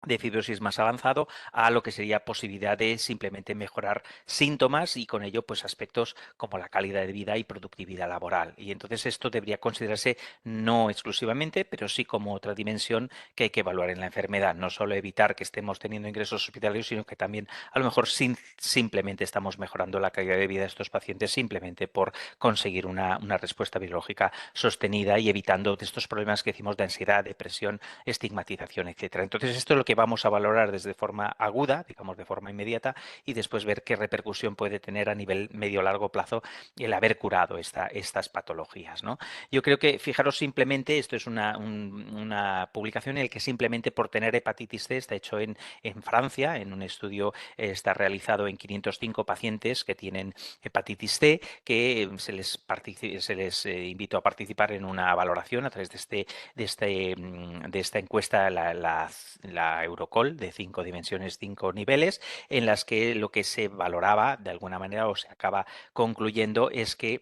S5: de fibrosis más avanzado, a lo que sería posibilidad de simplemente mejorar síntomas y con ello pues aspectos como la calidad de vida y productividad laboral. Y entonces esto debería considerarse no exclusivamente, pero sí como otra dimensión que hay que evaluar en la enfermedad. No solo evitar que estemos teniendo ingresos hospitalarios, sino que también a lo mejor simplemente estamos mejorando la calidad de vida de estos pacientes simplemente por conseguir una respuesta biológica sostenida y evitando estos problemas que decimos de ansiedad, depresión, estigmatización, etcétera. Entonces esto es lo que vamos a valorar desde forma aguda, digamos de forma inmediata, y después ver qué repercusión puede tener a nivel medio-largo plazo el haber curado estas patologías, ¿no? Yo creo que, fijaros, simplemente esto es una publicación en la que simplemente por tener hepatitis C, está hecho en Francia, en un estudio, está realizado en 505 pacientes que tienen hepatitis C, que se les invitó a participar en una valoración a través de esta encuesta, la Eurocol, de 5 dimensiones, 5 niveles, en las que lo que se valoraba de alguna manera o se acaba concluyendo es que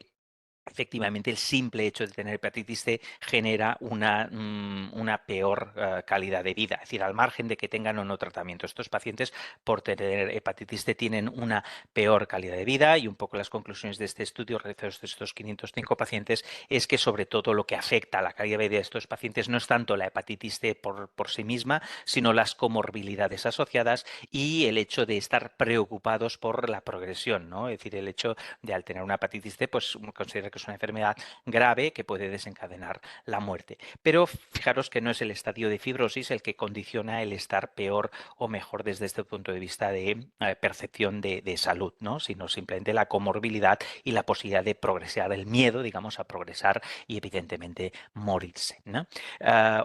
S5: efectivamente el simple hecho de tener hepatitis C genera una peor calidad de vida, es decir, al margen de que tengan o no tratamiento. Estos pacientes, por tener hepatitis C, tienen una peor calidad de vida, y un poco las conclusiones de este estudio realizado de estos 505 pacientes es que sobre todo lo que afecta a la calidad de vida de estos pacientes no es tanto la hepatitis C por sí misma, sino las comorbilidades asociadas y el hecho de estar preocupados por la progresión, ¿no? Es decir, el hecho de, al tener una hepatitis C, pues considera que es una enfermedad grave que puede desencadenar la muerte. Pero fijaros que no es el estadio de fibrosis el que condiciona el estar peor o mejor desde este punto de vista de percepción de salud, ¿no?, sino simplemente la comorbilidad y la posibilidad de progresar, el miedo, digamos, a progresar y evidentemente morirse, ¿no?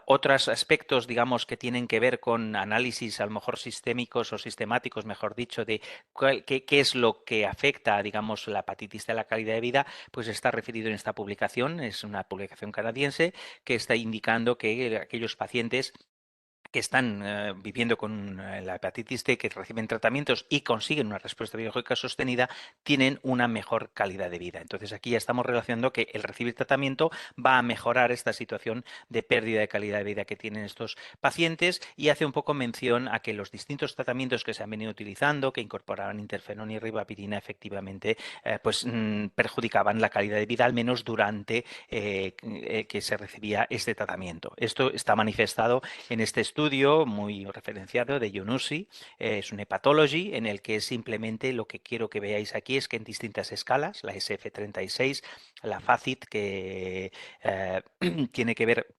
S5: Otros aspectos, digamos, que tienen que ver con análisis a lo mejor sistémicos o sistemáticos, mejor dicho, de qué es lo que afecta, digamos, la hepatitis C a la calidad de vida, pues está referido en esta publicación. Es una publicación canadiense que está indicando que aquellos pacientes que están viviendo con la hepatitis C, que reciben tratamientos y consiguen una respuesta biológica sostenida, tienen una mejor calidad de vida. Entonces aquí ya estamos relacionando que el recibir tratamiento va a mejorar esta situación de pérdida de calidad de vida que tienen estos pacientes, y hace un poco mención a que los distintos tratamientos que se han venido utilizando, que incorporaban interferón y ribavirina, efectivamente perjudicaban la calidad de vida, al menos durante que se recibía este tratamiento. Esto está manifestado en este estudio estudio muy referenciado de Yunusi, es un hepatology en el que simplemente lo que quiero que veáis aquí es que en distintas escalas, la SF36, la FACIT, que tiene que ver,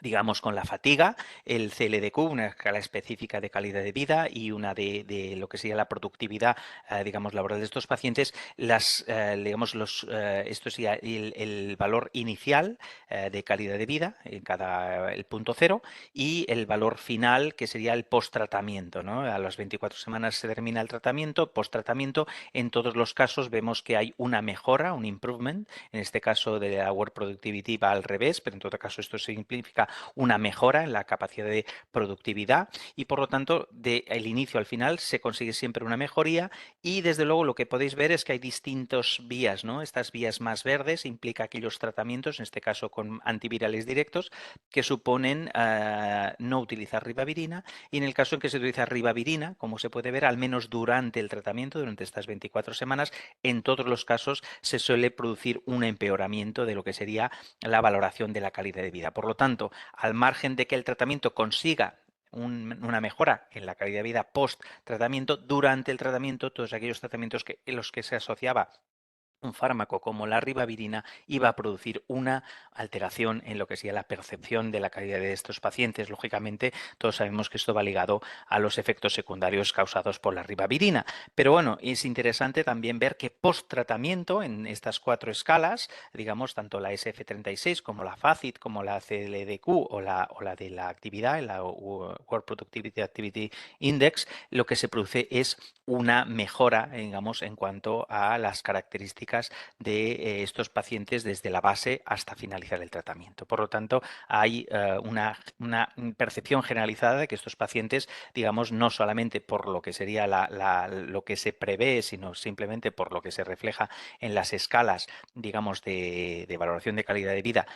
S5: digamos, con la fatiga, el CLDQ, una escala específica de calidad de vida, y una de lo que sería la productividad, digamos, laboral de estos pacientes. Digamos, esto sería el valor inicial de calidad de vida en el punto cero, y el valor final, que sería el post-tratamiento, ¿no? A las 24 semanas se termina el tratamiento, post-tratamiento. En todos los casos vemos que hay una mejora, un improvement. En este caso de la Work Productivity va al revés, pero en todo caso esto significa una mejora en la capacidad de productividad, y por lo tanto del inicio al final se consigue siempre una mejoría. Y desde luego lo que podéis ver es que hay distintas vías, ¿no? Estas vías más verdes implica aquellos tratamientos, en este caso con antivirales directos, que suponen no utilizar ribavirina, y en el caso en que se utiliza ribavirina, como se puede ver, al menos durante el tratamiento, durante estas 24 semanas, en todos los casos se suele producir un empeoramiento de lo que sería la valoración de la calidad de vida. Por lo tanto, al margen de que el tratamiento consiga una mejora en la calidad de vida post-tratamiento, durante el tratamiento, todos aquellos tratamientos en los que se asociaba un fármaco como la ribavirina iba a producir una alteración en lo que sería la percepción de la calidad de estos pacientes. Lógicamente, todos sabemos que esto va ligado a los efectos secundarios causados por la ribavirina. Pero bueno, es interesante también ver que post-tratamiento en estas 4 escalas, digamos, tanto la SF36 como la FACIT, como la CLDQ o la de la actividad, la Work Productivity Activity Index, lo que se produce es una mejora, digamos, en cuanto a las características de estos pacientes desde la base hasta finalizar el tratamiento. Por lo tanto, hay una percepción generalizada de que estos pacientes, digamos, no solamente por lo que sería lo que se prevé, sino simplemente por lo que se refleja en las escalas, digamos, de valoración de calidad de vida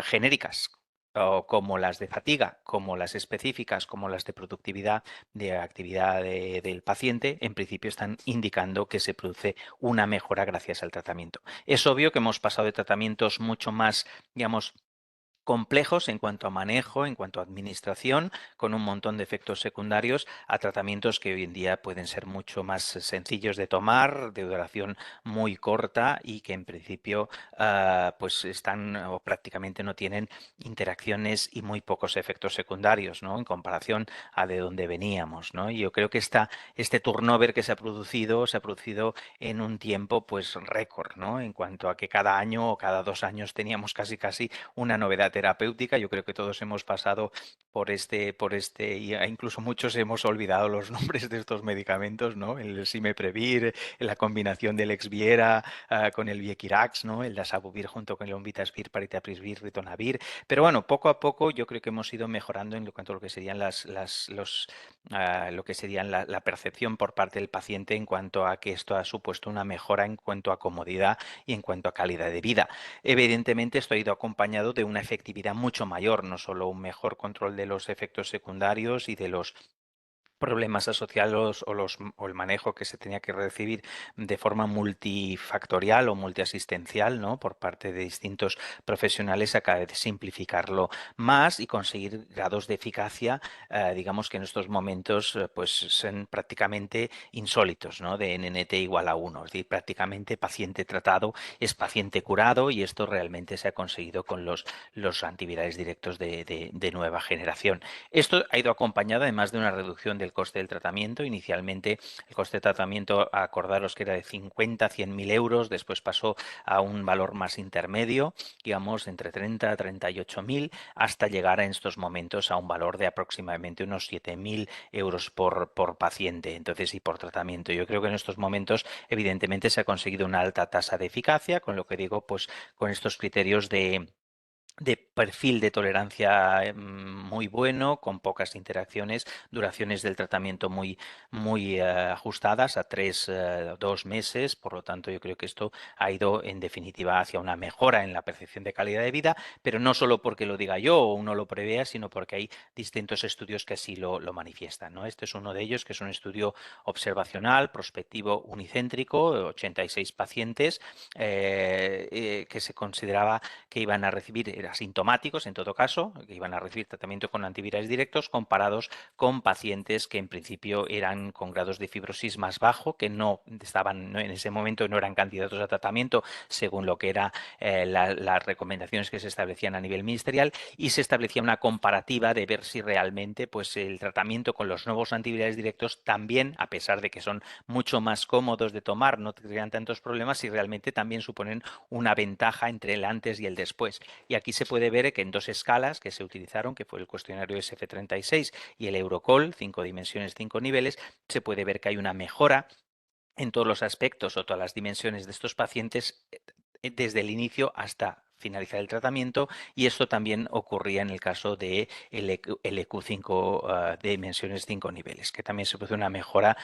S5: genéricas, o como las de fatiga, como las específicas, como las de productividad, de actividad del paciente, en principio están indicando que se produce una mejora gracias al tratamiento. Es obvio que hemos pasado de tratamientos mucho más, digamos, complejos en cuanto a manejo, en cuanto a administración, con un montón de efectos secundarios, a tratamientos que hoy en día pueden ser mucho más sencillos de tomar, de duración muy corta, y que en principio pues están o prácticamente no tienen interacciones y muy pocos efectos secundarios, ¿no? En comparación a de donde veníamos, ¿no? Y yo creo que este turnover que se ha producido en un tiempo pues récord, ¿no? En cuanto a que cada año o cada 2 años teníamos casi una novedad terapéutica. Yo creo que todos hemos pasado por y incluso muchos hemos olvidado los nombres de estos medicamentos, ¿no? El Simeprevir, la combinación del Exviera con el Viekirax, ¿no? El Dasabuvir junto con el Onvitasvir, Paritaprisvir, Ritonavir. Pero bueno, poco a poco yo creo que hemos ido mejorando en cuanto a lo que serían la percepción por parte del paciente, en cuanto a que esto ha supuesto una mejora en cuanto a comodidad y en cuanto a calidad de vida. Evidentemente, esto ha ido acompañado de una efectividad mucho mayor, no solo un mejor control de los efectos secundarios y de los problemas asociados o el manejo que se tenía que recibir de forma multifactorial o multiasistencial, ¿no? Por parte de distintos profesionales, a cada vez simplificarlo más y conseguir grados de eficacia, digamos que en estos momentos pues son prácticamente insólitos, ¿no? De NNT igual a 1, es decir, prácticamente paciente tratado es paciente curado, y esto realmente se ha conseguido con los antivirales directos de nueva generación. Esto ha ido acompañado además de una reducción del coste del tratamiento. Inicialmente el coste de tratamiento, acordaros que era de 50 a 100.000 euros, después pasó a un valor más intermedio, digamos entre 30 a 38.000, hasta llegar en estos momentos a un valor de aproximadamente unos 7.000 euros por paciente, entonces, y por tratamiento. Yo creo que en estos momentos evidentemente se ha conseguido una alta tasa de eficacia, con lo que digo, pues con estos criterios de perfil de tolerancia muy bueno, con pocas interacciones, duraciones del tratamiento muy ajustadas a 2 meses. Por lo tanto, yo creo que esto ha ido en definitiva hacia una mejora en la percepción de calidad de vida, pero no solo porque lo diga yo o uno lo prevea, sino porque hay distintos estudios que así lo manifiestan, ¿no? Este es uno de ellos, que es un estudio observacional, prospectivo, unicéntrico, 86 pacientes que se consideraba que iban a recibir asintomáticos asintomáticos, en todo caso, que iban a recibir tratamiento con antivirales directos, comparados con pacientes que en principio eran con grados de fibrosis más bajo, que en ese momento no eran candidatos a tratamiento según lo que eran las recomendaciones que se establecían a nivel ministerial, y se establecía una comparativa de ver si realmente pues, el tratamiento con los nuevos antivirales directos también, a pesar de que son mucho más cómodos de tomar, no crean tantos problemas, si realmente también suponen una ventaja entre el antes y el después. Y aquí se puede ver que en dos escalas que se utilizaron, que fue el cuestionario SF36 y el Eurocol, 5 dimensiones, 5 niveles, se puede ver que hay una mejora en todos los aspectos o todas las dimensiones de estos pacientes desde el inicio hasta finalizar el tratamiento, y esto también ocurría en el caso de el EQ5 de dimensiones 5 niveles, que también se produce una mejora,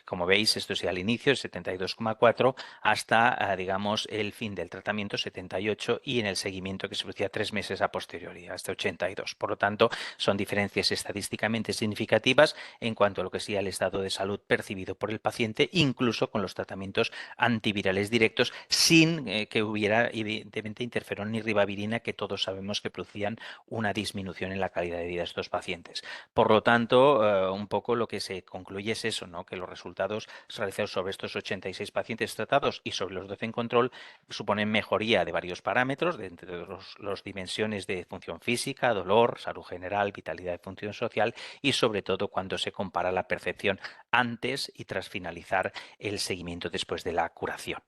S5: como veis, esto es al inicio, 72,4, hasta, digamos, el fin del tratamiento, 78, y en el seguimiento que se producía 3 meses a posteriori, hasta 82. Por lo tanto, son diferencias estadísticamente significativas en cuanto a lo que sea el estado de salud percibido por el paciente, incluso con los tratamientos antivirales directos, sin que hubiera evidentemente interferón ni ribavirina, que todos sabemos que producían una disminución en la calidad de vida de estos pacientes. Por lo tanto, un poco lo que se concluye es eso, ¿no? Que los resultados realizados sobre estos 86 pacientes tratados y sobre los 12 en control suponen mejoría de varios parámetros, de entre los dimensiones de función física, dolor, salud general, vitalidad y función social, y sobre todo cuando se compara la percepción antes y tras finalizar el seguimiento después de la curación.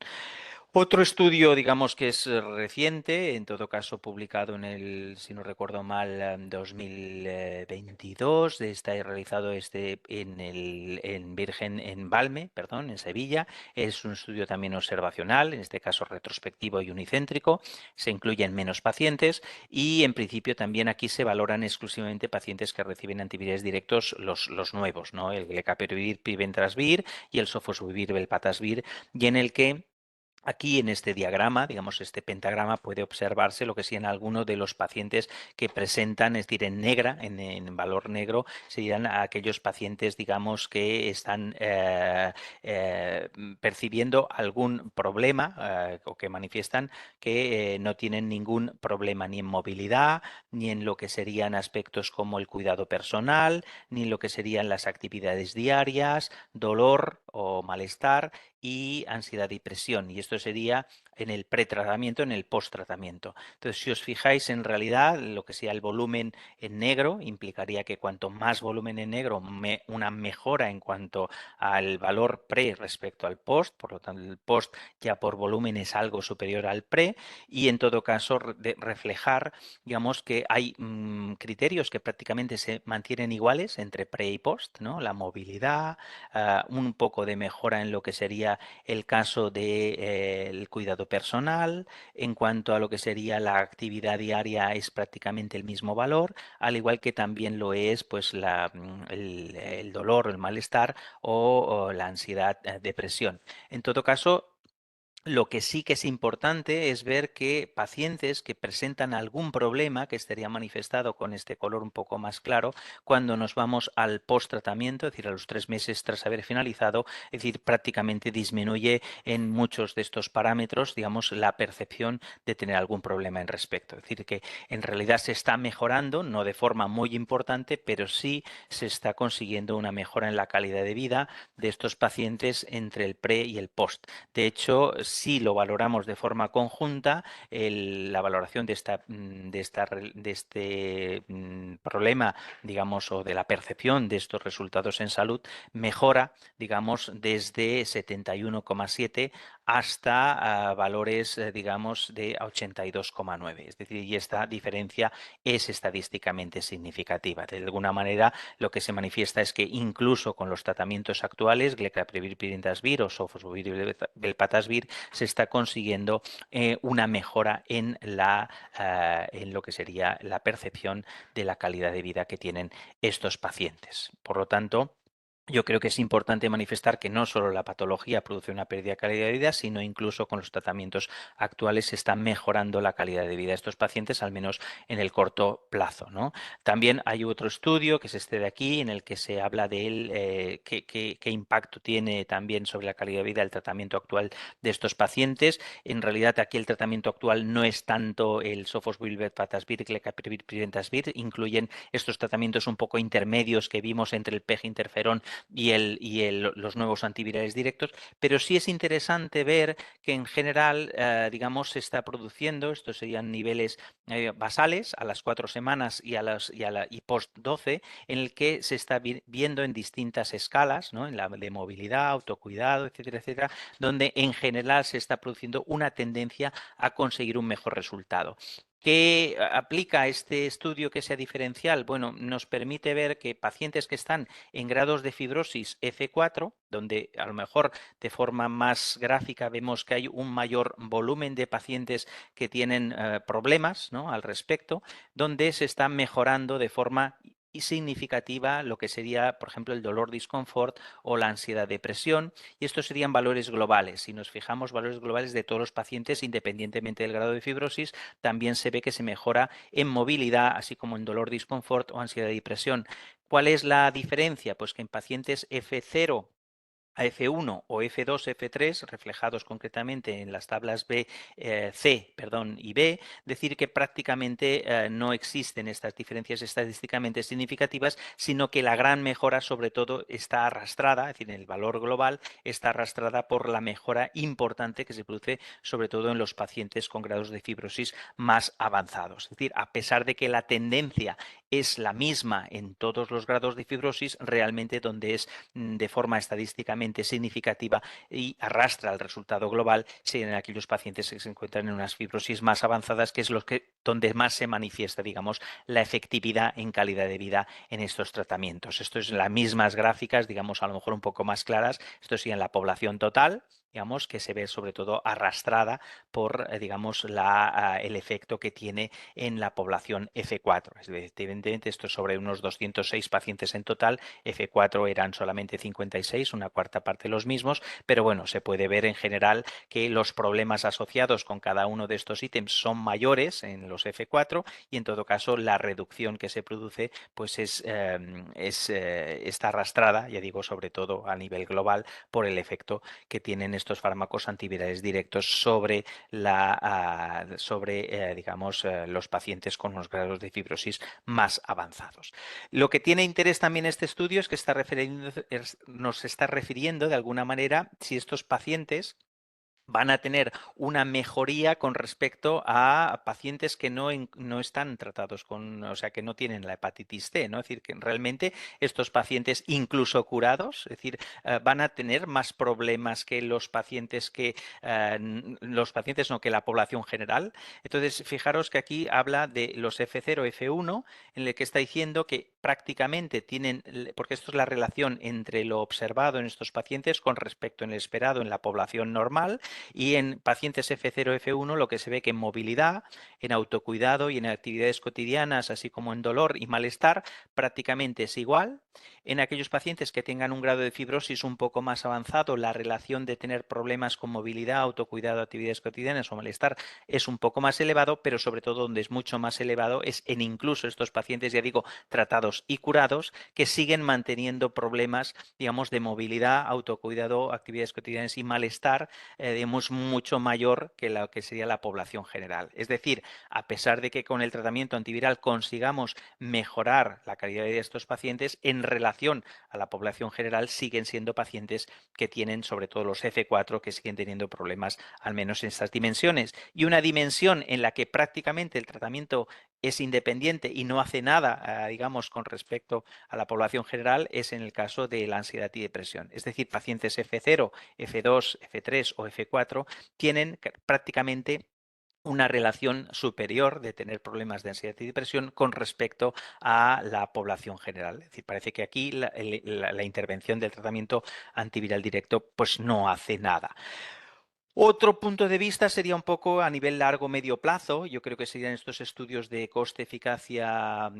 S5: Otro estudio, digamos, que es reciente, en todo caso publicado en el, si no recuerdo mal, 2022, está realizado en Virgen, en Valme, perdón, en Sevilla. Es un estudio también observacional, en este caso retrospectivo y unicéntrico. Se incluyen menos pacientes y en principio también aquí se valoran exclusivamente pacientes que reciben antivirales directos, los nuevos, ¿no? El Glecaprevir, Pibentrasvir y el Sofosbuvir, Velpatasvir, y en el que aquí en este diagrama, digamos este pentagrama, puede observarse lo que sí en alguno de los pacientes que presentan, es decir, en negra, en valor negro, serían aquellos pacientes, digamos, que están percibiendo algún problema o que manifiestan que no tienen ningún problema ni en movilidad, ni en lo que serían aspectos como el cuidado personal, ni en lo que serían las actividades diarias, dolor o malestar y ansiedad y presión. Y esto sería en el pretratamiento, en el posttratamiento. Entonces, si os fijáis, en realidad, lo que sea el volumen en negro implicaría que cuanto más volumen en negro, una mejora en cuanto al valor pre respecto al post. Por lo tanto, el post ya por volumen es algo superior al pre, y en todo caso reflejar, digamos, que hay criterios que prácticamente se mantienen iguales entre pre y post, ¿no? La movilidad, un poco de mejora en lo que sería el caso del cuidado personal. En cuanto a lo que sería la actividad diaria, es prácticamente el mismo valor, al igual que también lo es pues el dolor, el malestar o la ansiedad, depresión. En todo caso, lo que sí que es importante es ver que pacientes que presentan algún problema, que estaría manifestado con este color un poco más claro, cuando nos vamos al post-tratamiento, es decir, a los 3 meses tras haber finalizado, es decir, prácticamente disminuye en muchos de estos parámetros, digamos, la percepción de tener algún problema en respecto. Es decir, que en realidad se está mejorando, no de forma muy importante, pero sí se está consiguiendo una mejora en la calidad de vida de estos pacientes entre el pre y el post. De hecho, si lo valoramos de forma conjunta, la valoración de este problema, digamos, o de la percepción de estos resultados en salud mejora, digamos, desde 71,7 hasta valores, digamos, de 82,9. Es decir, y esta diferencia es estadísticamente significativa. De alguna manera, lo que se manifiesta es que incluso con los tratamientos actuales, Glecaprevir, Pibentrasvir o Sofosbuvir, Velpatasvir, se está consiguiendo una mejora en lo que sería la percepción de la calidad de vida que tienen estos pacientes. Por lo tanto, yo creo que es importante manifestar que no solo la patología produce una pérdida de calidad de vida, sino incluso con los tratamientos actuales se está mejorando la calidad de vida de estos pacientes, al menos en el corto plazo, ¿no? También hay otro estudio, que es este de aquí, en el que se habla de él, qué impacto tiene también sobre la calidad de vida el tratamiento actual de estos pacientes. En realidad aquí el tratamiento actual no es tanto el sofosbuvir, fatasvir, glecaprevir, pirentosvir, incluyen estos tratamientos un poco intermedios que vimos entre el PEG interferón y los nuevos antivirales directos, pero sí es interesante ver que en general, digamos, se está produciendo, estos serían niveles basales a las 4 semanas y post 12, en el que se está viendo en distintas escalas, ¿no? En la de movilidad, autocuidado, etcétera, etcétera, donde en general se está produciendo una tendencia a conseguir un mejor resultado. ¿Qué aplica este estudio que sea diferencial? Bueno, nos permite ver que pacientes que están en grados de fibrosis F4, donde a lo mejor de forma más gráfica vemos que hay un mayor volumen de pacientes que tienen problemas, ¿no?, al respecto, donde se está mejorando de forma significativa lo que sería, por ejemplo, el dolor disconfort o la ansiedad depresión, y estos serían valores globales. Si nos fijamos valores globales de todos los pacientes, independientemente del grado de fibrosis, también se ve que se mejora en movilidad, así como en dolor disconfort o ansiedad y depresión. ¿Cuál es la diferencia? Pues que en pacientes F0 a F1 o F2, F3, reflejados concretamente en las tablas y B, decir que prácticamente no existen estas diferencias estadísticamente significativas, sino que la gran mejora sobre todo está arrastrada, es decir, en el valor global está arrastrada por la mejora importante que se produce sobre todo en los pacientes con grados de fibrosis más avanzados. Es decir, a pesar de que la tendencia es la misma en todos los grados de fibrosis, realmente donde es de forma estadísticamente significativa y arrastra el resultado global serían aquellos pacientes que se encuentran en unas fibrosis más avanzadas, que es donde más se manifiesta, digamos, la efectividad en calidad de vida en estos tratamientos. Esto es las mismas gráficas, digamos, a lo mejor un poco más claras. Esto sí en la población total, digamos, que se ve sobre todo arrastrada por, digamos, el efecto que tiene en la población F4. Evidentemente, esto es sobre unos 206 pacientes en total. F4 eran solamente 56, una cuarta parte de los mismos, pero bueno, se puede ver en general que los problemas asociados con cada uno de estos ítems son mayores en los F4 y en todo caso la reducción que se produce pues está arrastrada, ya digo, sobre todo a nivel global por el efecto que tienen estos fármacos antivirales directos sobre digamos, los pacientes con los grados de fibrosis más avanzados. Lo que tiene interés también este estudio es que nos está refiriendo de alguna manera si estos pacientes van a tener una mejoría con respecto a pacientes que no están tratados o sea, que no tienen la hepatitis C, ¿no? Es decir, que realmente estos pacientes, incluso curados, es decir, van a tener más problemas que los pacientes que la población general. Entonces, fijaros que aquí habla de los F0, F1, en el que está diciendo que prácticamente tienen, porque esto es la relación entre lo observado en estos pacientes con respecto en el esperado en la población normal. Y en pacientes F0, F1 lo que se ve que en movilidad, en autocuidado y en actividades cotidianas, así como en dolor y malestar, prácticamente es igual. En aquellos pacientes que tengan un grado de fibrosis un poco más avanzado, la relación de tener problemas con movilidad, autocuidado, actividades cotidianas o malestar es un poco más elevado, pero sobre todo donde es mucho más elevado es en incluso estos pacientes, ya digo, tratados y curados, que siguen manteniendo problemas, digamos, de movilidad, autocuidado, actividades cotidianas y malestar, digamos, mucho mayor que lo que sería la población general. Es decir, a pesar de que con el tratamiento antiviral consigamos mejorar la calidad de vida de estos pacientes, en relación a la población general siguen siendo pacientes que tienen, sobre todo los F4, que siguen teniendo problemas al menos en estas dimensiones. Y una dimensión en la que prácticamente el tratamiento es independiente y no hace nada, digamos, con respecto a la población general, es en el caso de la ansiedad y depresión. Es decir, pacientes F0, F2, F3 o F4 tienen prácticamente una relación superior de tener problemas de ansiedad y depresión con respecto a la población general. Es decir, parece que aquí la intervención del tratamiento antiviral directo pues no hace nada. Otro punto de vista sería un poco a nivel largo-medio plazo. Yo creo que serían estos estudios de coste-eficacia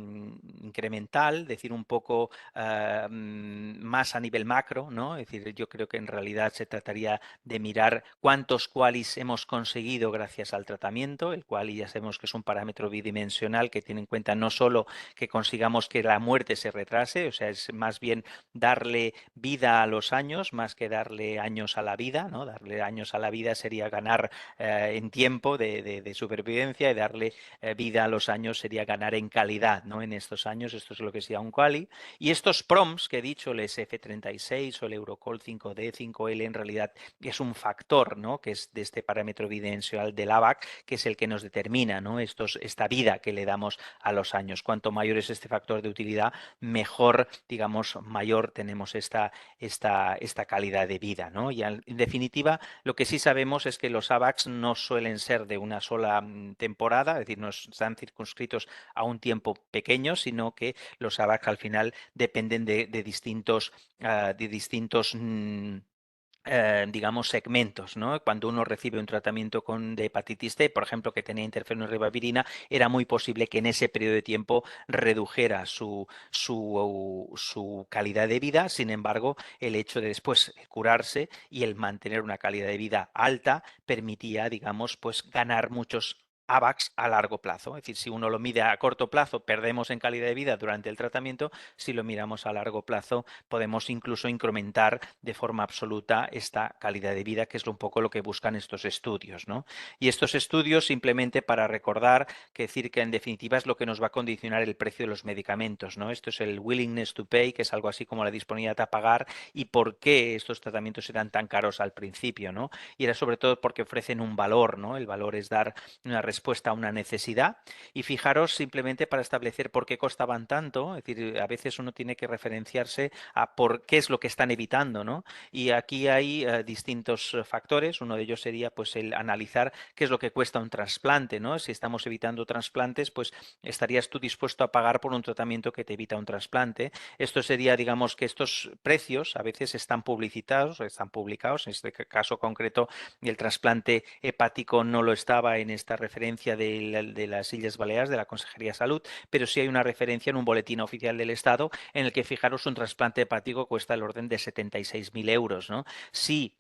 S5: incremental, decir un poco más a nivel macro, ¿no? Es decir, yo creo que en realidad se trataría de mirar cuántos QALYs hemos conseguido gracias al tratamiento. El QALY ya sabemos que es un parámetro bidimensional que tiene en cuenta no solo que consigamos que la muerte se retrase, o sea, es más bien darle vida a los años más que darle años a la vida, ¿no? Darle años a la vida sería ganar en tiempo de supervivencia y darle vida a los años sería ganar en calidad, ¿no? En estos años, esto es lo que sería un QALY. Y estos PROMs que he dicho, el SF36 o el Eurocol 5D, 5L, en realidad es un factor, ¿no? Que es de este parámetro bidimensional del ABAC, que es el que nos determina, ¿no? Esta vida que le damos a los años. Cuanto mayor es este factor de utilidad, mejor, digamos, mayor tenemos esta calidad de vida, ¿no? Y en definitiva, lo que sí sabemos es que los AVACs no suelen ser de una sola temporada, es decir, no están circunscritos a un tiempo pequeño, sino que los AVACs al final dependen de distintos digamos, segmentos, ¿no? Cuando uno recibe un tratamiento de hepatitis C, por ejemplo, que tenía interferón y ribavirina, era muy posible que en ese periodo de tiempo redujera su calidad de vida. Sin embargo, el hecho de después curarse y el mantener una calidad de vida alta permitía, digamos, pues ganar muchos AVACs a largo plazo. Es decir, si uno lo mide a corto plazo, perdemos en calidad de vida durante el tratamiento. Si lo miramos a largo plazo, podemos incluso incrementar de forma absoluta esta calidad de vida, que es un poco lo que buscan estos estudios, ¿no? Y estos estudios, simplemente para recordar, que decir que en definitiva es lo que nos va a condicionar el precio de los medicamentos, ¿no? Esto es el willingness to pay, que es algo así como la disponibilidad a pagar, y por qué estos tratamientos eran tan caros al principio, ¿no? Y era sobre todo porque ofrecen un valor, ¿no? El valor es dar una respuesta a una necesidad. Y fijaros, simplemente para establecer por qué costaban tanto, es decir, a veces uno tiene que referenciarse a por qué es lo que están evitando, ¿no? Y aquí hay distintos factores. Uno de ellos sería pues el analizar qué es lo que cuesta un trasplante, ¿no? Si estamos evitando trasplantes, pues estarías tú dispuesto a pagar por un tratamiento que te evita un trasplante. Esto sería, digamos, que estos precios a veces están publicitados, están publicados. En este caso concreto, el trasplante hepático no lo estaba en esta referencia de las Illes Baleares, de la Consejería de Salud, pero sí hay una referencia en un boletín oficial del Estado en el que, fijaros, un trasplante hepático cuesta el orden de 76.000 euros, ¿no? Si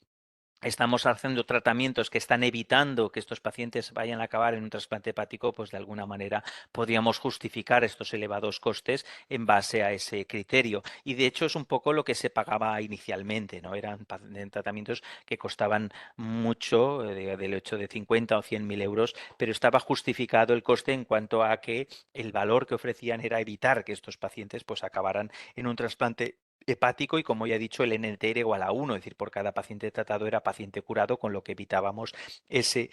S5: estamos haciendo tratamientos que están evitando que estos pacientes vayan a acabar en un trasplante hepático, pues de alguna manera podríamos justificar estos elevados costes en base a ese criterio. Y de hecho es un poco lo que se pagaba inicialmente, ¿no? Eran tratamientos que costaban mucho, del hecho de 50 o 100.000 euros, pero estaba justificado el coste en cuanto a que el valor que ofrecían era evitar que estos pacientes pues acabaran en un trasplante hepático y, como ya he dicho, el NTR igual a 1, es decir, por cada paciente tratado era paciente curado, con lo que evitábamos ese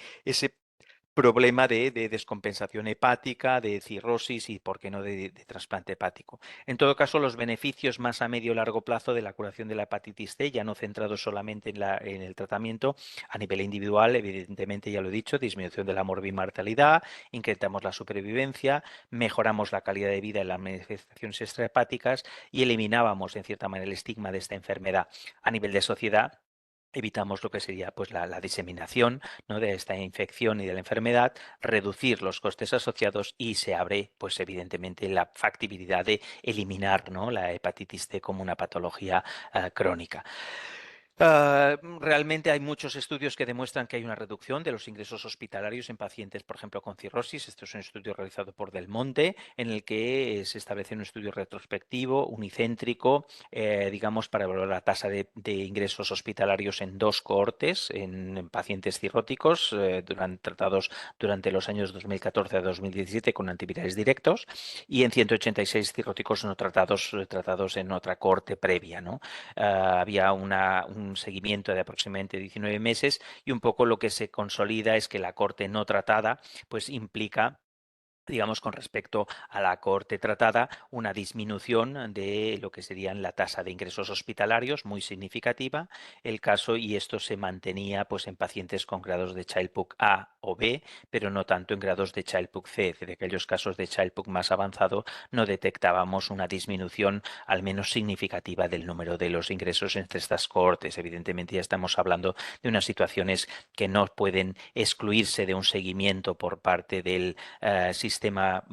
S5: problema de descompensación hepática, de cirrosis y, por qué no, de trasplante hepático. En todo caso, los beneficios más a medio y largo plazo de la curación de la hepatitis C, ya no centrados solamente en el tratamiento a nivel individual, evidentemente ya lo he dicho, disminución de la morbimortalidad, incrementamos la supervivencia, mejoramos la calidad de vida en las manifestaciones extrahepáticas y eliminábamos, en cierta manera, el estigma de esta enfermedad. A nivel de sociedad, evitamos lo que sería pues la diseminación, ¿no?, de esta infección y de la enfermedad, reducir los costes asociados y se abre pues evidentemente la factibilidad de eliminar, ¿no?, la hepatitis C como una patología crónica. Realmente hay muchos estudios que demuestran que hay una reducción de los ingresos hospitalarios en pacientes, por ejemplo, con cirrosis. Este es un estudio realizado por Del Monte, en el que se establece un estudio retrospectivo, unicéntrico, digamos, para evaluar la tasa de ingresos hospitalarios en 2 cohortes, en pacientes cirróticos, tratados durante los años 2014 a 2017 con antivirales directos, y en 186 cirróticos no tratados en otra cohorte previa, ¿no? Había un seguimiento de aproximadamente 19 meses y un poco lo que se consolida es que la corte no tratada pues implica digamos, con respecto a la cohorte tratada, una disminución de lo que serían la tasa de ingresos hospitalarios muy significativa. El caso, y esto se mantenía pues en pacientes con grados de Child-Pugh A o B, pero no tanto en grados de Child-Pugh C. De aquellos casos de Child-Pugh más avanzado no detectábamos una disminución al menos significativa del número de los ingresos entre estas cohortes. Evidentemente ya estamos hablando de unas situaciones que no pueden excluirse de un seguimiento por parte del sistema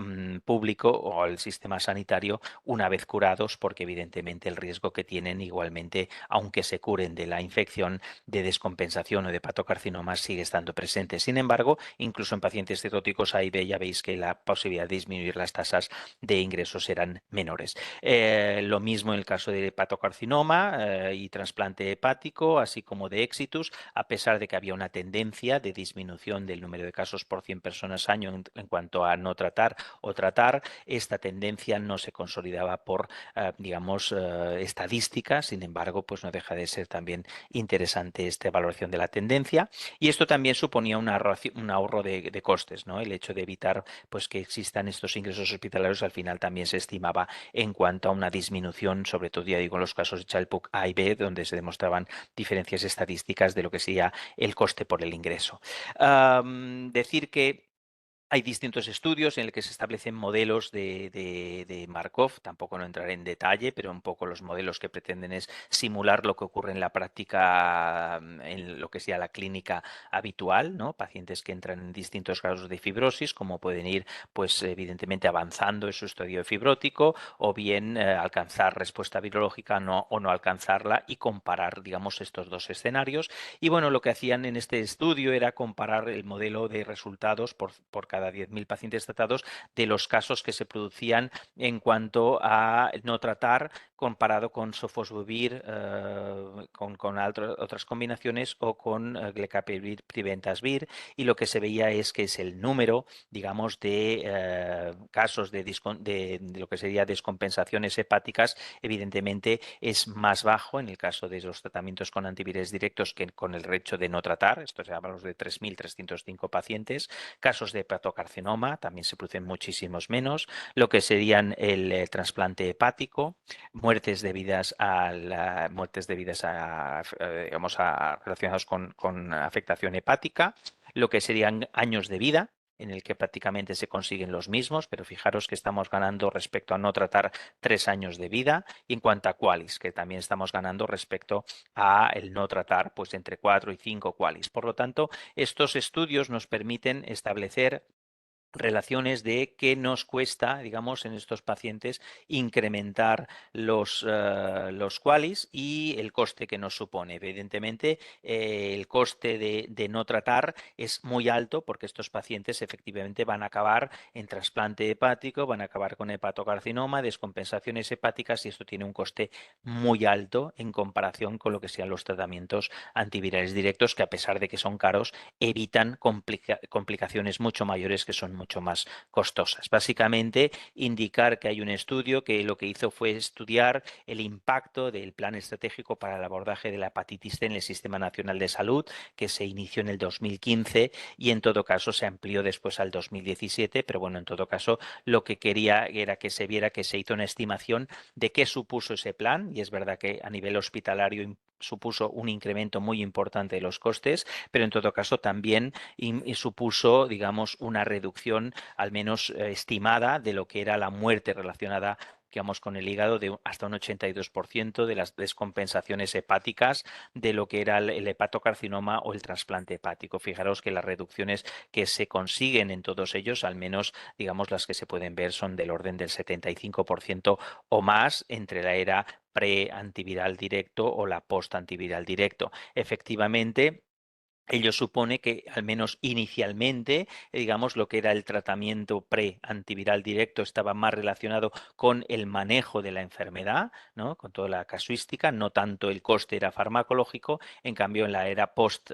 S5: público o el sistema sanitario una vez curados, porque evidentemente el riesgo que tienen igualmente, aunque se curen de la infección, de descompensación o de hepatocarcinomas sigue estando presente. Sin embargo, incluso en pacientes cirróticos A y B ya veis que la posibilidad de disminuir las tasas de ingresos eran menores. Lo mismo en el caso de hepatocarcinoma y trasplante hepático, así como de exitus, a pesar de que había una tendencia de disminución del número de casos por 100 personas año en cuanto a no tratar o tratar, esta tendencia no se consolidaba por, digamos, estadística. Sin embargo, pues no deja de ser también interesante esta evaluación de la tendencia, y esto también suponía un ahorro de costes, ¿no? El hecho de evitar pues que existan estos ingresos hospitalarios al final también se estimaba en cuanto a una disminución, sobre todo ya digo en los casos de Child-Pugh A y B, donde se demostraban diferencias estadísticas de lo que sería el coste por el ingreso. Decir que hay distintos estudios en el que se establecen modelos de Markov, tampoco no entraré en detalle, pero un poco los modelos que pretenden es simular lo que ocurre en la práctica, en lo que sea la clínica habitual, ¿no? Pacientes que entran en distintos grados de fibrosis, como pueden ir, pues evidentemente avanzando en su estadio fibrótico, o bien alcanzar respuesta virológica o no alcanzarla, y comparar, digamos, estos dos escenarios. Y bueno, lo que hacían en este estudio era comparar el modelo de resultados por cada 10.000 pacientes tratados de los casos que se producían en cuanto a no tratar comparado con sofosbuvir, con otras combinaciones, o con glecapivir, preventazvir, y lo que se veía es que es el número, digamos, de casos de lo que sería descompensaciones hepáticas, evidentemente es más bajo en el caso de los tratamientos con antivirales directos que con el hecho de no tratar. Esto se hablamos de 3.305 pacientes. Casos de hepatocarcinoma también se producen muchísimos menos. Lo que serían el trasplante hepático, muertes debidas a digamos, relacionados con afectación hepática, lo que serían años de vida, en el que prácticamente se consiguen los mismos, pero fijaros que estamos ganando respecto a no tratar 3 años de vida, y en cuanto a QALYs, que también estamos ganando respecto a el no tratar pues entre 4 y 5 QALYs. Por lo tanto, estos estudios nos permiten establecer relaciones de qué nos cuesta, digamos, en estos pacientes incrementar los QALYs y el coste que nos supone. Evidentemente, el coste de no tratar es muy alto, porque estos pacientes efectivamente van a acabar en trasplante hepático, van a acabar con hepatocarcinoma, descompensaciones hepáticas, y esto tiene un coste muy alto en comparación con lo que sean los tratamientos antivirales directos, que a pesar de que son caros, evitan complicaciones mucho mayores, que son mucho más costosas. Básicamente, indicar que hay un estudio que lo que hizo fue estudiar el impacto del Plan Estratégico para el Abordaje de la Hepatitis C en el Sistema Nacional de Salud, que se inició en el 2015 y en todo caso se amplió después al 2017, pero bueno, en todo caso lo que quería era que se viera que se hizo una estimación de qué supuso ese plan, y es verdad que a nivel hospitalario supuso un incremento muy importante de los costes, pero en todo caso también supuso, digamos, una reducción al menos estimada de lo que era la muerte relacionada, digamos, con el hígado, de hasta un 82% de las descompensaciones hepáticas de lo que era el hepatocarcinoma o el trasplante hepático. Fijaros que las reducciones que se consiguen en todos ellos, al menos, digamos, las que se pueden ver, son del orden del 75% o más entre la era pre-antiviral directo o la post-antiviral directo. Efectivamente, ello supone que, al menos inicialmente, digamos, lo que era el tratamiento pre-antiviral directo estaba más relacionado con el manejo de la enfermedad, ¿no? Con toda la casuística, no tanto el coste era farmacológico. En cambio, en la era post,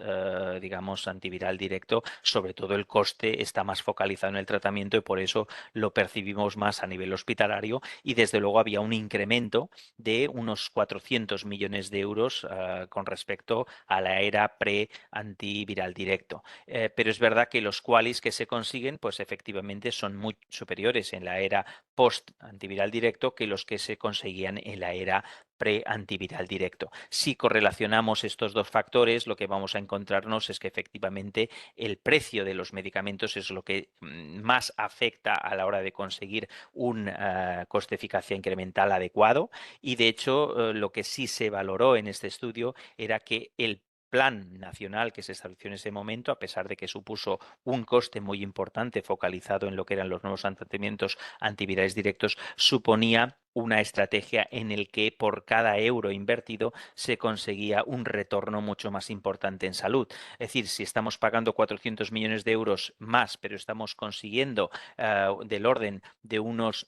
S5: digamos, antiviral directo, sobre todo el coste está más focalizado en el tratamiento, y por eso lo percibimos más a nivel hospitalario, y desde luego había un incremento de unos 400 millones de euros con respecto a la era pre-antiviral antiviral directo. Pero es verdad que los QALYs que se consiguen, pues efectivamente son muy superiores en la era post-antiviral directo que los que se conseguían en la era pre-antiviral directo. Si correlacionamos estos dos factores, lo que vamos a encontrarnos es que efectivamente el precio de los medicamentos es lo que más afecta a la hora de conseguir un coste-eficacia incremental adecuado, y de hecho lo que sí se valoró en este estudio era que el plan nacional que se estableció en ese momento, a pesar de que supuso un coste muy importante focalizado en lo que eran los nuevos tratamientos antivirales directos, suponía una estrategia en el que por cada euro invertido se conseguía un retorno mucho más importante en salud. Es decir, si estamos pagando 400 millones de euros más, pero estamos consiguiendo del orden de unos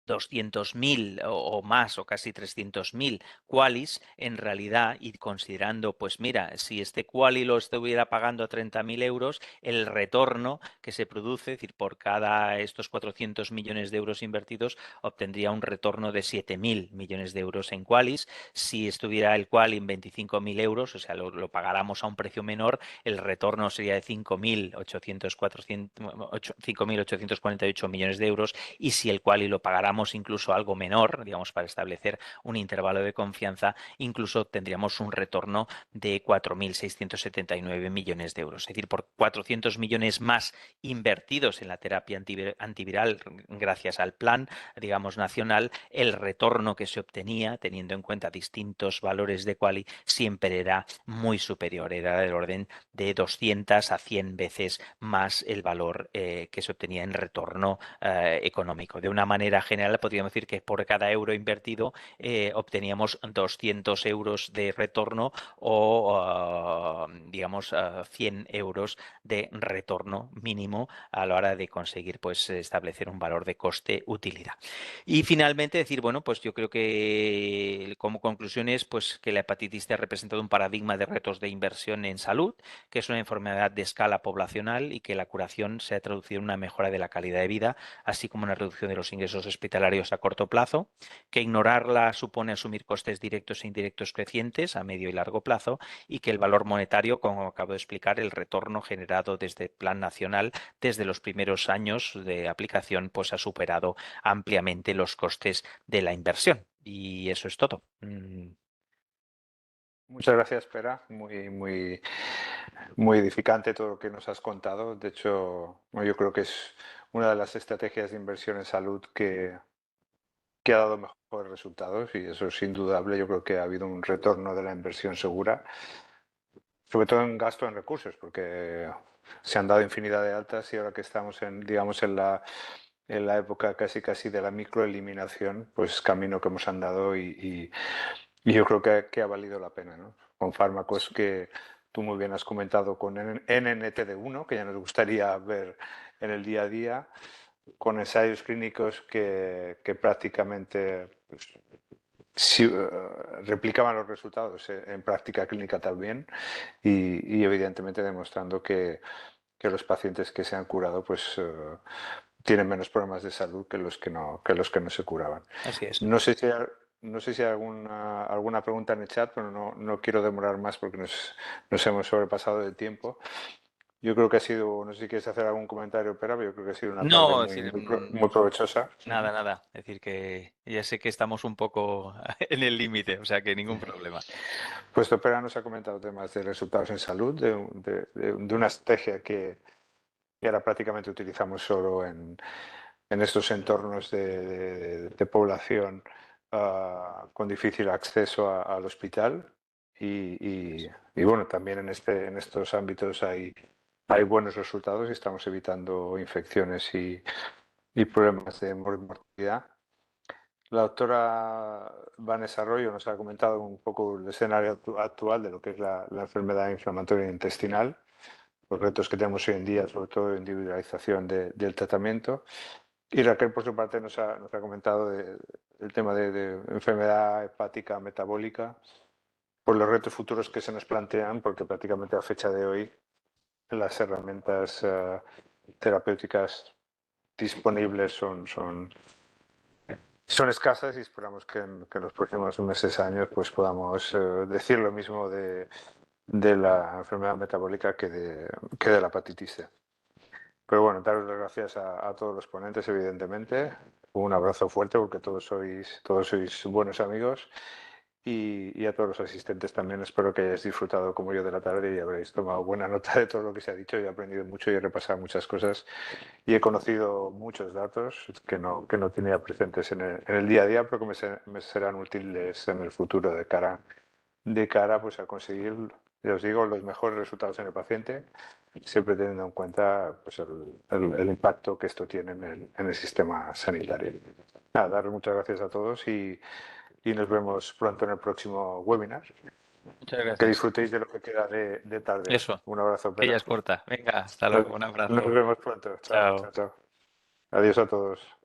S5: 200.000 o más, o casi 300.000 QALYs, en realidad, y considerando, pues mira, si este QALY lo estuviera pagando a 30.000 euros, el retorno que se produce, es decir, por cada estos 400 millones de euros invertidos, obtendría un retorno de 7.000 millones de euros en QALYs. Si estuviera el QALY en 25.000 euros, o sea, lo pagáramos a un precio menor, el retorno sería de 5.848 millones de euros, y si el QALY lo pagáramos incluso algo menor, digamos, para establecer un intervalo de confianza, incluso tendríamos un retorno de 4.679 millones de euros. Es decir, por 400 millones más invertidos en la terapia antiviral gracias al plan, digamos, nacional, el retorno que se obtenía, teniendo en cuenta distintos valores de QALY, siempre era muy superior, era del orden de 200 a 100 veces más el valor que se obtenía en retorno económico. De una manera general, podríamos decir que por cada euro invertido obteníamos 200 euros de retorno o, digamos, 100 euros de retorno mínimo a la hora de conseguir, pues, establecer un valor de coste-utilidad. Y finalmente decir, bueno, pues yo creo que como conclusión es, pues, que la hepatitis C ha representado un paradigma de retos de inversión en salud, que es una enfermedad de escala poblacional y que la curación se ha traducido en una mejora de la calidad de vida, así como una reducción de los ingresos hospitalarios a corto plazo, que ignorarla supone asumir costes directos e indirectos crecientes a medio y largo plazo, y que el valor monetario, como acabo de explicar, el retorno generado desde el Plan Nacional desde los primeros años de aplicación, pues ha superado ampliamente los costes de la inversión. Y eso es todo.
S1: Muchas gracias, Pera. Muy edificante todo lo que nos has contado. De hecho, yo creo que es una de las estrategias de inversión en salud que ha dado mejores resultados, y eso es indudable. Yo creo que ha habido un retorno de la inversión segura, sobre todo en gasto en recursos, porque se han dado infinidad de altas, y ahora que estamos digamos, en la época casi de la microeliminación, pues camino que hemos andado, y yo creo que ha valido la pena, ¿no? Con fármacos que tú muy bien has comentado, con NNTD1, que ya nos gustaría ver en el día a día, con ensayos clínicos que prácticamente, pues, replicaban los resultados en práctica clínica también, y evidentemente demostrando que los pacientes que se han curado, pues tienen menos problemas de salud que los que no se curaban.
S5: Así es.
S1: No sé si hay alguna pregunta en el chat, pero no quiero demorar más porque nos hemos sobrepasado de tiempo. Yo creo que ha sido, no sé si quieres hacer algún comentario, pero yo creo que ha sido una
S5: No,
S1: tarde
S5: es decir,
S1: muy provechosa.
S5: nada. Es decir, que ya sé que estamos un poco en el límite, o sea que ningún problema.
S1: Pues Pera nos ha comentado temas de resultados en salud, de una estrategia que ahora prácticamente utilizamos solo en estos entornos de población con difícil acceso al hospital, y bueno, también en estos ámbitos hay buenos resultados y estamos evitando infecciones y problemas de mortalidad. La doctora Vanessa Arroyo nos ha comentado un poco el escenario actual de lo que es la enfermedad inflamatoria intestinal, los retos que tenemos hoy en día, sobre todo de individualización del tratamiento. Y Raquel, por su parte, nos ha comentado el tema de enfermedad hepática metabólica, por los retos futuros que se nos plantean, porque prácticamente a fecha de hoy las herramientas terapéuticas disponibles son escasas, y esperamos que en los próximos meses, años, pues podamos decir lo mismo de de la enfermedad metabólica que de la hepatitis C. Pero bueno, daros las gracias a todos los ponentes, evidentemente. Un abrazo fuerte porque todos sois buenos amigos. Y a todos los asistentes también espero que hayáis disfrutado como yo de la tarde y habréis tomado buena nota de todo lo que se ha dicho. Y he aprendido mucho y he repasado muchas cosas y he conocido muchos datos que no tenía presentes en el día a día, pero que me serán útiles en el futuro de cara pues, a conseguir, ya os digo, los mejores resultados en el paciente, siempre teniendo en cuenta pues, el impacto que esto tiene en el sistema sanitario. Nada, daros muchas gracias a todos y nos vemos pronto en el próximo webinar.
S5: Muchas gracias.
S1: Que disfrutéis de lo que queda de tarde.
S5: Eso.
S1: Un abrazo.
S5: Que ya es corta. Venga, hasta luego. Un abrazo.
S1: Nos vemos pronto. Chao,
S5: Chao.
S1: chao, chao. Adiós a todos.